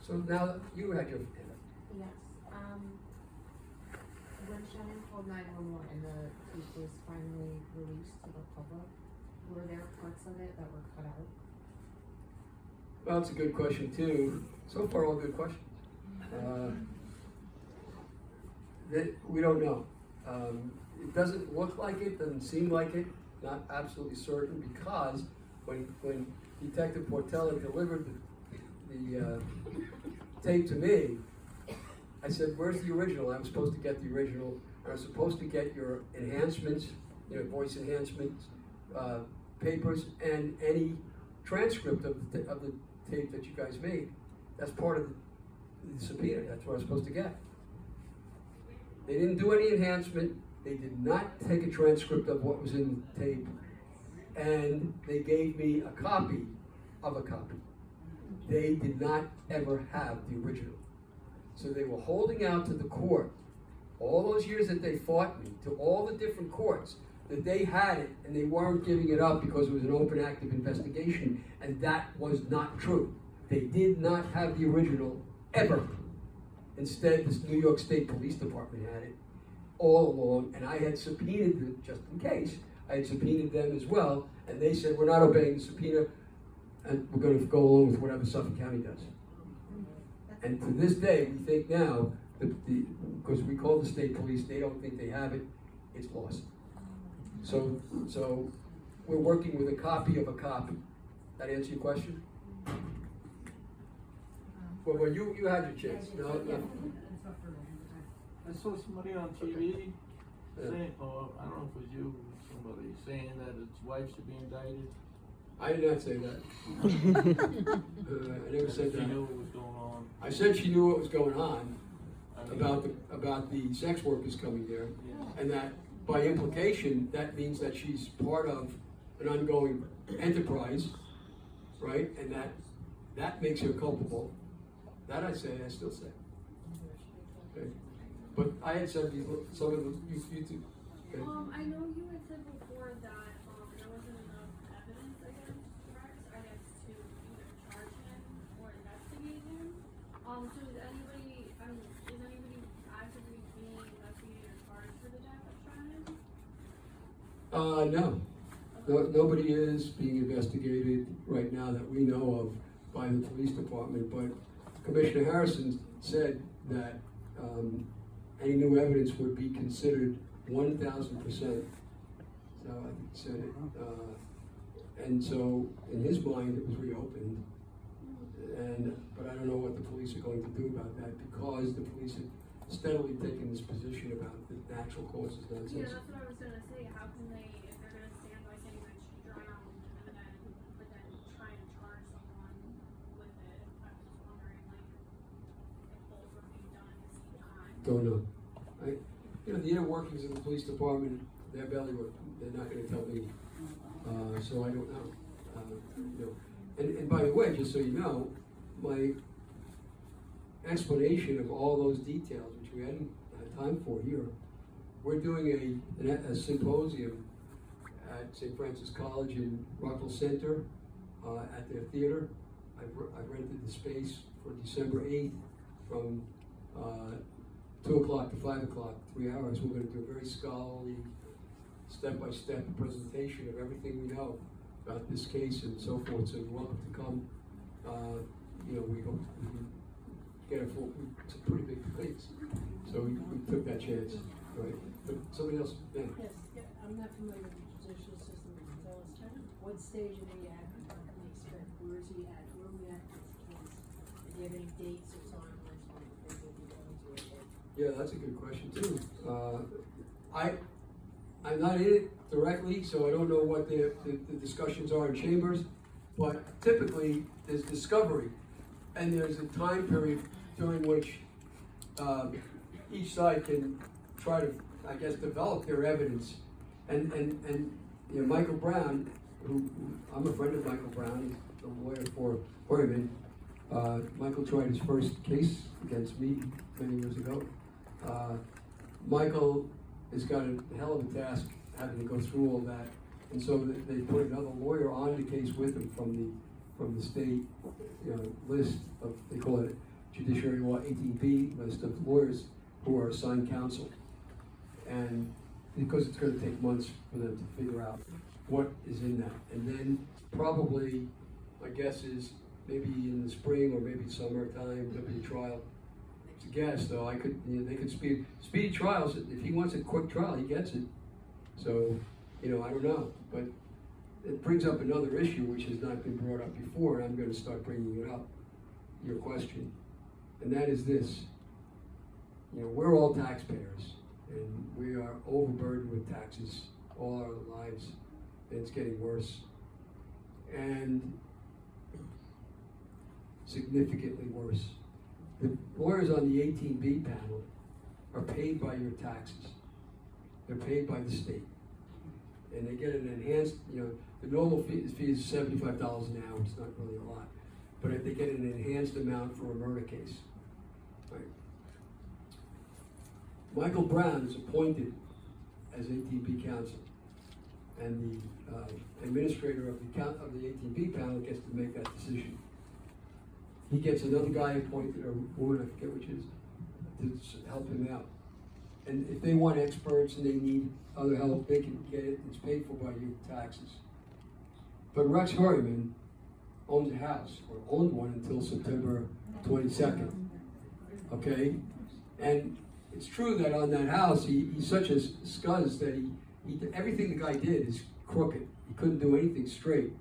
So now you had your hand up. Yes. When Shannan called 911 and the tape was finally released to the public, were there parts of it that were cut out? Well, it's a good question too. So far, all good questions. We don't know. It doesn't look like it, doesn't seem like it, not absolutely certain, because when Detective Portella delivered the tape to me, I said, where's the original? I'm supposed to get the original. I was supposed to get your enhancements, you know, voice enhancements, papers, and any transcript of the tape that you guys made. That's part of the subpoena. That's what I was supposed to get. They didn't do any enhancement. They did not take a transcript of what was in the tape. And they gave me a copy of a copy. They did not ever have the original. So they were holding out to the court all those years that they fought me, to all the different courts, that they had it and they weren't giving it up because it was an open active investigation, and that was not true. They did not have the original ever. Instead, this New York State Police Department had it all along, and I had subpoenaed them, just in case, I had subpoenaed them as well, and they said, we're not obeying the subpoena, and we're gonna go along with whatever Suffolk County does. And to this day, we think now, because we call the state police, they don't think they have it, it's lost. So we're working with a copy of a copy. That answer your question? Well, you had your chance. No. I saw somebody on TV saying, or I don't know if it was you or somebody, saying that his wife should be indicted. I did not say that. I never said She that. knew what was going on. I said she knew what was going on I mean, about the sex workers coming there, yeah. and that by implication, that means that she's part of an ongoing enterprise, right? And that makes her culpable. That I still say. Okay. But I had said some of the, you two. Okay. I know you had said before that, there wasn't enough evidence against Rex, I guess, to either charge him or investigate him. So is anybody actively being investigated or charged for the death of Shannan? No. Nobody is being investigated right now that we know of by the police department, but Commissioner Harrison said that any new evidence would be considered 1,000%. So I said it. And so in his mind, it was reopened. But I don't know what the police are going to do about that, because the police have steadily taken this position about the natural causes nonsense. Yeah, that's what I was gonna say, how can they, if they're gonna stand by saying that she drowned, but then try and charge someone with it, I was just wondering, like, if both were being done at the same time. Don't know. The inner workings of the police department, their bellywork, they're not gonna tell me. So I don't know. And by the way, just so you know, my explanation of all those details, which we hadn't had time for here, we're doing a symposium at St. Francis College in Rockville Center at their theater. I've rented the space for December 8th from 2 o'clock to 5 o'clock, 3 hours. We're going to do a very scholarly, step-by-step presentation of everything we know about this case and so forth. So you're welcome to come. We hope we can get a full. It's a pretty big place, so we took that chance, right? But somebody else, Ben. Yes, I'm not familiar with the judicial system. Tell us, what stage are they at? What can we expect? Where is he at? Where are we at with this case? Do you have any dates or timelines when they will be going to it? Yeah, that's a good question too. I'm not in it directly, so I don't know what the discussions are in chambers, but typically there's discovery, and there's a time period during which each side can try to, I guess, develop their evidence. And Michael Brown, who I'm a friend of Michael Brown, he's the lawyer for him. Michael tried his first case against me many years ago. Michael has got a hell of a task having to go through all that, and so they put another lawyer on the case with him from the state list of, they call it Judiciary Law 18B list of lawyers who are assigned counsel, and because it's going to take months for them to figure out what is in that, and then probably my guess is maybe in the spring or maybe summertime there'll be a trial. It's a guess, though. They could speedy trials. If he wants a quick trial, he gets it. So, I don't know. But it brings up another issue which has not been brought up before, and I'm going to start bringing it up. Your question, and that is this: we're all taxpayers, and we are overburdened with taxes all our lives, and it's getting worse, and significantly worse. The lawyers on the 18B panel are paid by your taxes. They're paid by the state. And they get an enhanced, the normal fee is $75 an hour. It's not really a lot. But if they get an enhanced amount for a murder case. Right. Michael Brown is appointed as 18B counsel. and the administrator of the 18B panel gets to make that decision. He gets another guy appointed, or woman, I forget which is, to help him out. And if they want experts and they need other help, they can get it. It's paid for by your taxes. But Rex Horryman owns a house, or owned one until September 22nd. Okay? And it's true that on that house, he's such a scuzz that everything the guy did is crooked. He couldn't do anything straight.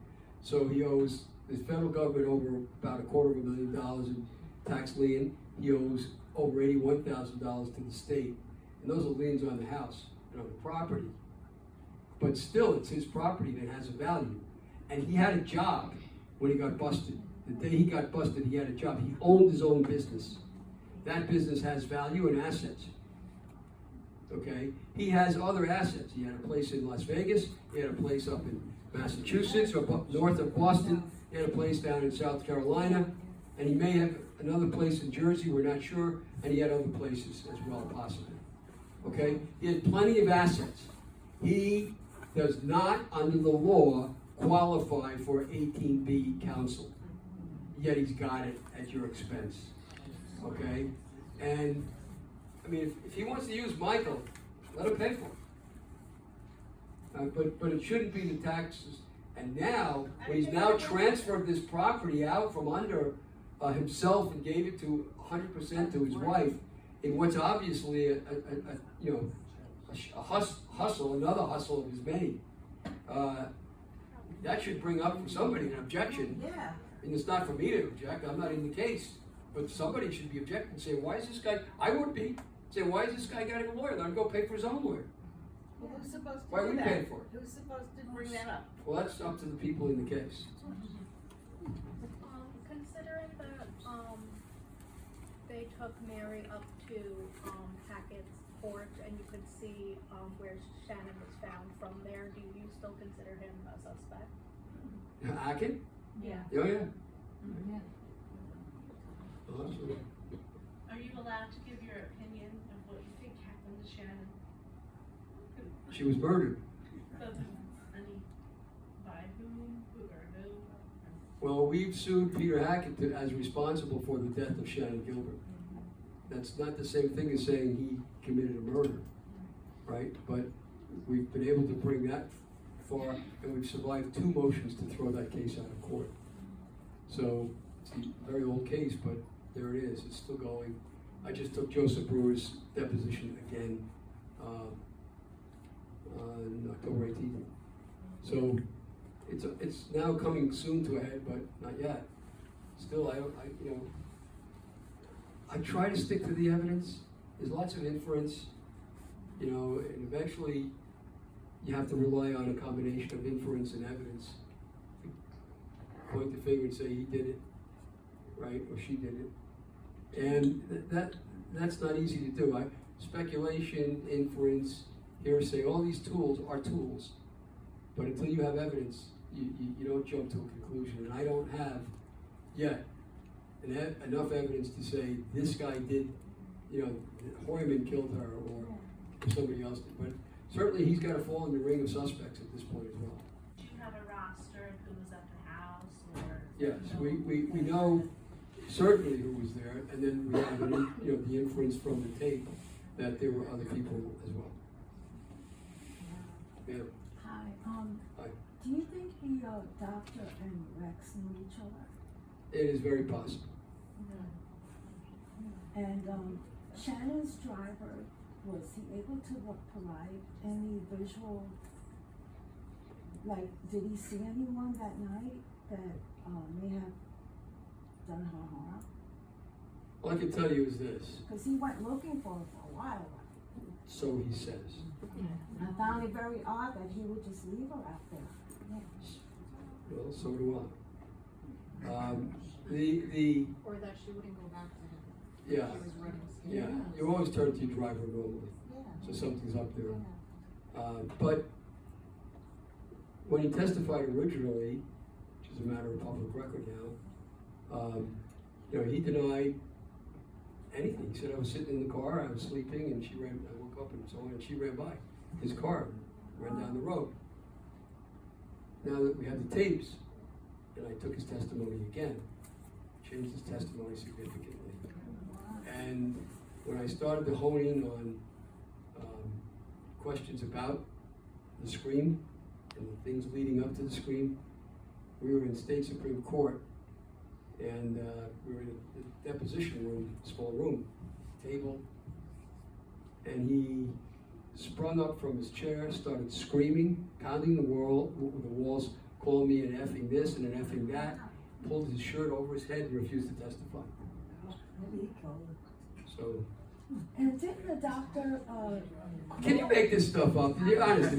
So he owes the federal government over about $250,000 in tax lien. He owes over $81,000 to the state. And those are liens on the house and on the property. But still, it's his property that has a value. And he had a job when he got busted. The day he got busted, he had a job. He owned his own business. That business has value and assets. Okay? He has other assets. He had a place in Las Vegas. He had a place up in Massachusetts or north of Boston. He had a place down in South Carolina. And he may have another place in Jersey, we're not sure. And he had other places as well, possibly. Okay? He had plenty of assets. He does not, under the law, qualify for 18B counsel. Yet he's got it at your expense. Okay? And, I mean, if he wants to use Michael, let him pay for it. But it shouldn't be the taxes. And now, when he's now transferred this property out from under himself and gave it to 100% to his wife, in what's obviously a hustle, another hustle of his made. That should bring up for somebody an objection. Yeah. And it's not for me to object, I'm not in the case. But somebody should be objecting and say, why is this guy, I would be, say, why is this guy getting a lawyer? Let him go pay for his own lawyer. Well, who's supposed to Why are do we that? paying for it? Who's supposed to bring that up? Well, that's up to the people in the case. Considering that, they took Mary up to, Hackett's porch and you could see, where Shannan was found from there, do you still consider him a suspect? Hackett? Yeah. Oh, yeah. Yeah. Oh, absolutely. Are you allowed to give your opinion of what you think happened to Shannan? She was murdered. Any, by whom, or who? Well, we've sued Peter Hackett as responsible for the death of Shannan Gilbert. That's not the same thing as saying he committed a murder, right? But we've been able to bring that far, and we've survived 2 motions to throw that case out of court. So it's a very old case, but there it is. It's still going. I just took Joseph Brewer's deposition again on October 18th. So it's now coming soon to a head, but not yet. Still, I try to stick to the evidence. There's lots of inference, and eventually you have to rely on a combination of inference and evidence. Point the finger and say he did it, right, or she did it. And that's not easy to do. Speculation, inference, hearsay, all these tools are tools. But until you have evidence, you don't jump to a conclusion. And I don't have yet enough evidence to say this guy did, Horryman killed her or somebody else did. But certainly he's got to fall in the ring of suspects at this point as well. Do you have a roster of who was at the house, or? Yes, we know certainly who was there, and then we have the inference from the tape that there were other people as well. Yeah. Hi, Hi. do you think the doctor and Rex knew each other? It is very possible. And Shannon's driver, was he able to provide any visual, like, did he see anyone that night that may have done her harm? All I can tell you is this, Because he went looking for her for a while. so he says. I found it very odd that he would just leave her out there. Well, so do I. Or that she wouldn't go back to him. Yeah, She was running yeah, scared. you always turn to your driver normally, so something's up there. But when he testified originally, which is a matter of public record now, he denied anything. He said, I was sitting in the car, I was sleeping, and I woke up and so on, and she ran by. His car ran down the road. now that we have the tapes, and I took his testimony again, changed his testimony significantly. And when I started to hone in on questions about the scream and the things leading up to the scream, we were in state Supreme Court, and we were in a deposition room, small room, table, and he sprung up from his chair, started screaming, pounding the walls, calling me an effing this and an effing that, pulled his shirt over his head and refused to testify. So. And didn't the doctor, Can you make this stuff up? You're honest.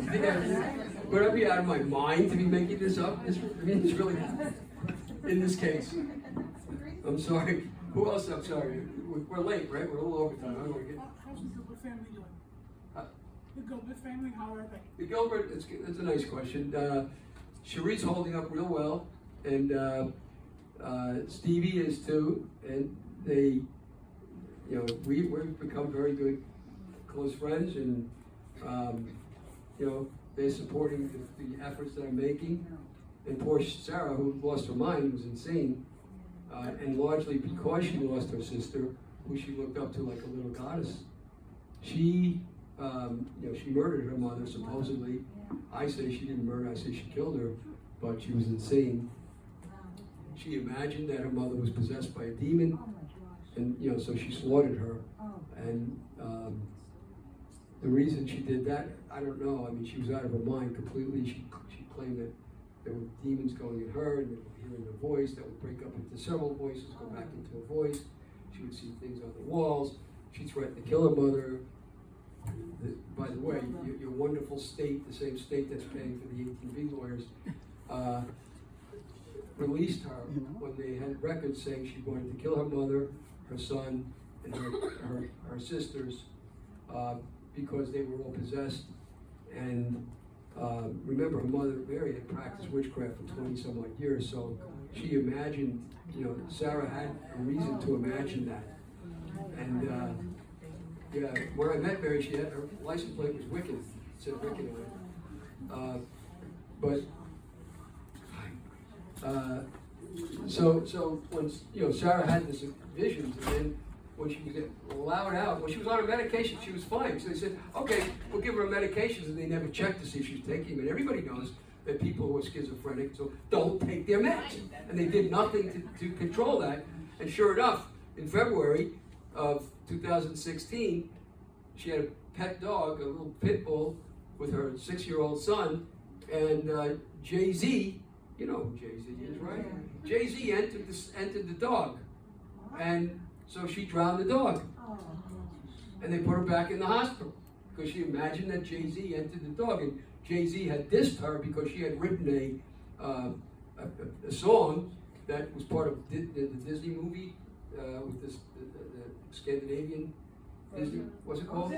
Would I be out of my mind to be making this up? It's really happened in this case. I'm sorry. Who else? I'm sorry. We're late, right? We're a little over time. I don't want to get. How's the Gilbert family doing? The Gilbert family, how are they? The Gilbert, it's a nice question. Cherie's holding up real well, and Stevie is too, and they, you know, we've become very good, close friends, and you know, they're supporting the efforts that I'm making. And poor Sarah, who lost her mind, was insane, and largely because she lost her sister, who she looked up to like a little goddess. She, you know, she murdered her mother supposedly. I say she didn't murder. I say she killed her, but she was insane. She imagined that her mother was possessed by a demon, and you know, so she slaughtered her. And the reason she did that, I don't know. I mean, she was out of her mind completely. She claimed that there were demons going in her, and they were hearing a voice that would break up into several voices, go back into a voice. She would see things on the walls. She threatened to kill her mother. By the way, your wonderful state, the same state that's paying for the 18B lawyers, released her when they had records saying she wanted to kill her mother, her son, and her sisters because they were all possessed. And remember, her mother, Mary, had practiced witchcraft for 20 some odd years, so she imagined, you know, Sarah had a reason to imagine that. And yeah, when I met Mary, she had, her license plate was Wicked, it said Wicked on it. But so when, you know, Sarah had this visions, and then when she was allowed out, when she was on her medication, she was fine. So they said, okay, we'll give her medications, and they never checked to see if she was taking them. And everybody knows that people who are schizophrenic, so don't take their meds. And they did nothing to control that. And sure enough, in February of 2016, she had a pet dog, a little pit bull, with her 6-year-old son, and Jay-Z, you know who Jay-Z is, right? Jay-Z entered the dog, and so she drowned the dog. And they put her back in the hospital, because she imagined that Jay-Z entered the dog, and Jay-Z had dissed her because she had written a song that was part of the Disney movie, with this the Scandinavian Disney, what's it called?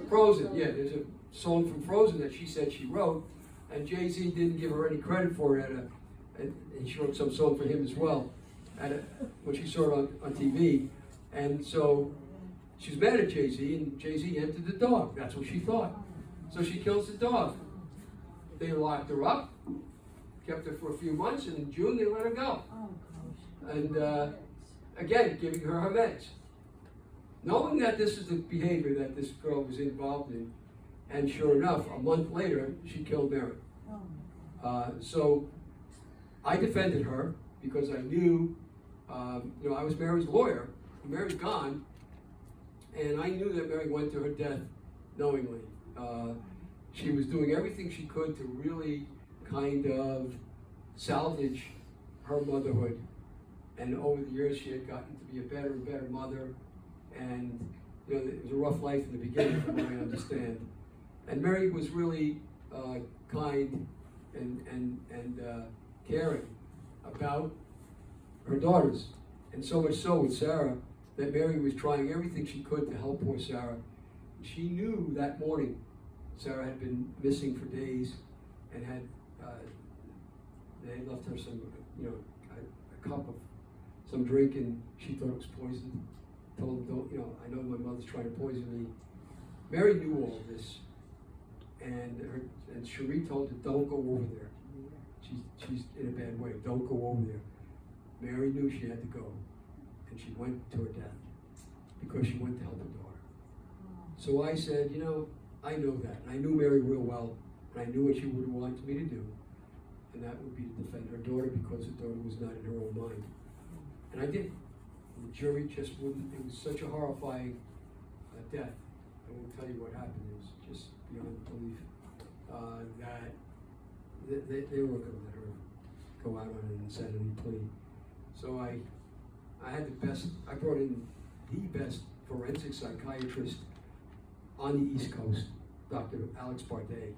Frozen. Yeah, there's a song from Frozen that she said she wrote, and Jay-Z didn't give her any credit for it. And she wrote some song for him as well, when she saw it on TV. And so she was mad at Jay-Z, and Jay-Z entered the dog. That's what she thought. So she kills the dog. They locked her up, kept her for a few months, and in June they let her go. And again, giving her meds. Knowing that this is the behavior that this girl was involved in, and sure enough, a month later, she killed Mary. So I defended her because I knew, you know, I was Mary's lawyer. Mary's gone, and I knew that Mary went to her death knowingly. She was doing everything she could to really kind of salvage her motherhood. And over the years, she had gotten to be a better and better mother. And you know, it was a rough life in the beginning, from what I understand. And Mary was really kind and caring about her daughters. And so much so with Sarah, that Mary was trying everything she could to help poor Sarah. She knew that morning Sarah had been missing for days, and had they had left her some, you know, a cup of some drink, and she thought it was poison. Told them, don't, you know, I know my mother's trying to poison me. Mary knew all this, and Cherie told her, don't go over there. she's in a bad way, don't go over there. Mary knew she had to go, and she went to her death, because she went to help her daughter. So I said, you know, I know that, and I knew Mary real well, and I knew what she would have wanted me to do, and that would be to defend her daughter, because her daughter was not in her own mind. And I did. And the jury just wouldn't, it was such a horrifying death. I won't tell you what happened, it was just beyond belief, that they weren't gonna let her go out on an insanity plea. So I had I brought in the best forensic psychiatrist on the East Coast, Dr. Alex Bardet.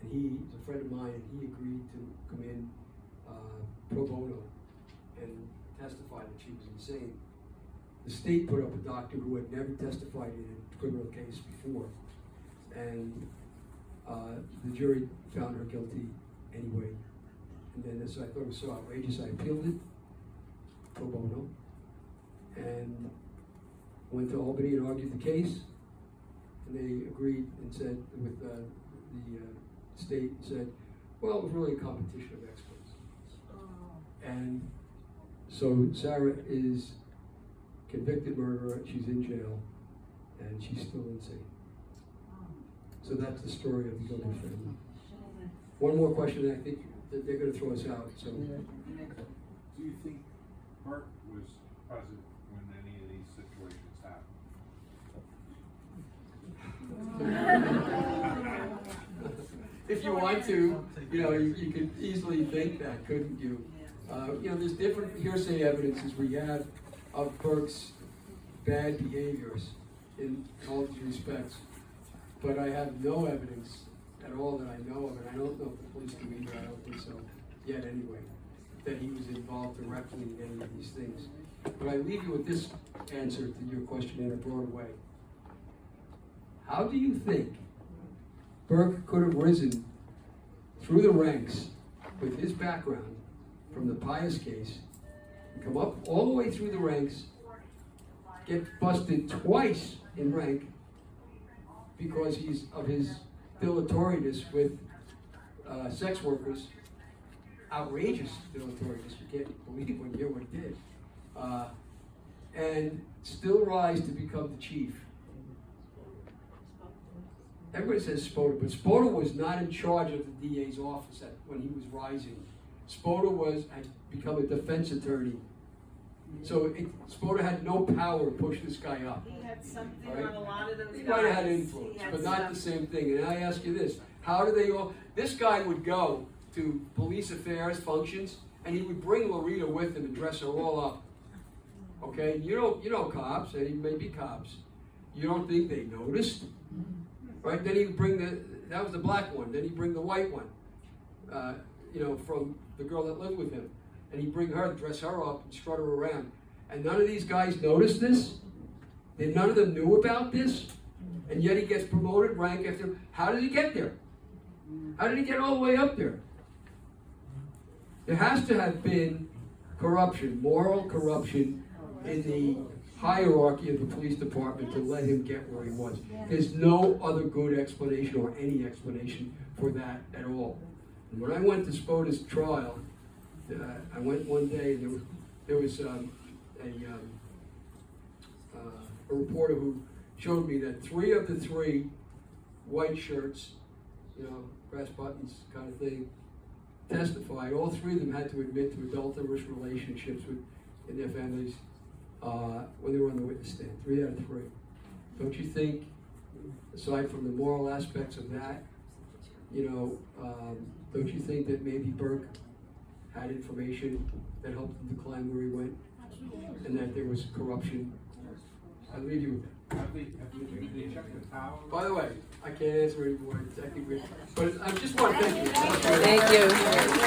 And he's a friend of mine, and he agreed to come in pro bono and testify that she was insane. The state put up a doctor who had never testified in a criminal case before, and the jury found her guilty anyway. And then I thought it was so outrageous, I appealed it pro bono, and went to Albany and argued the case, and they agreed and said, with the state said, well, it was really a competition of experts. And so Sarah is convicted murderer, she's in jail, and she's still insane. So that's the story of the Gilbert family. One more question, and I think that they're going to throw us out. So, Do you think Burke was present when any of these situations happened? if you want to, you know, you could easily think that, couldn't you? You know, there's different hearsay evidences we have of Burke's bad behaviors in all these respects, but I have no evidence at all that I know of, and I don't know if the police do either, I don't think so yet anyway, that he was involved directly in any of these things. But I leave you with this answer to your question in a broad way. How do you think Burke could have risen through the ranks with his background from the Pius case, come up all the way through the ranks, get busted twice in rank because he's of his dilatoriness with sex workers, outrageous dilatoriness, you can't believe when you hear what he did, and still rise to become the chief? Everybody says Spota, but Spota was not in charge of the DA's office when he was rising. Spota had become a defense attorney. So Spota had no power to push this guy up. He had something Right? on a lot of those guys. He might have had influence, He had but not stuff. the same thing. And I ask you this, how do they all, this guy would go to police affairs functions, and he would bring Loretta with him and dress her all up. Okay, you know cops, and he may be cops. You don't think they noticed? Right, then he would bring that was the black one, then he'd bring the white one, you know, from the girl that lived with him. And he'd bring her, dress her up, and strut her around. And none of these guys noticed this? None of them knew about this? And yet he gets promoted rank after, how did he get there? How did he get all the way up there? There has to have been corruption, moral corruption in the hierarchy of the police department to let him get where he was. There's no other good explanation or any explanation for that at all. And when I went to Spota's trial, I went one day and there was a reporter who showed me that 3 of the 3 white shirts, you know, brass buttons kind of thing, testified. All 3 of them had to admit to adulterous relationships in their families when they were on the witness stand. 3 out of 3. Don't you think, aside from the moral aspects of that, you know, don't you think that maybe Burke had information that helped him decline where he went, and that there was corruption? I'll leave you with that. Have they checked the tower? By the way, I can't answer anymore, but I just want to thank you. Thank you.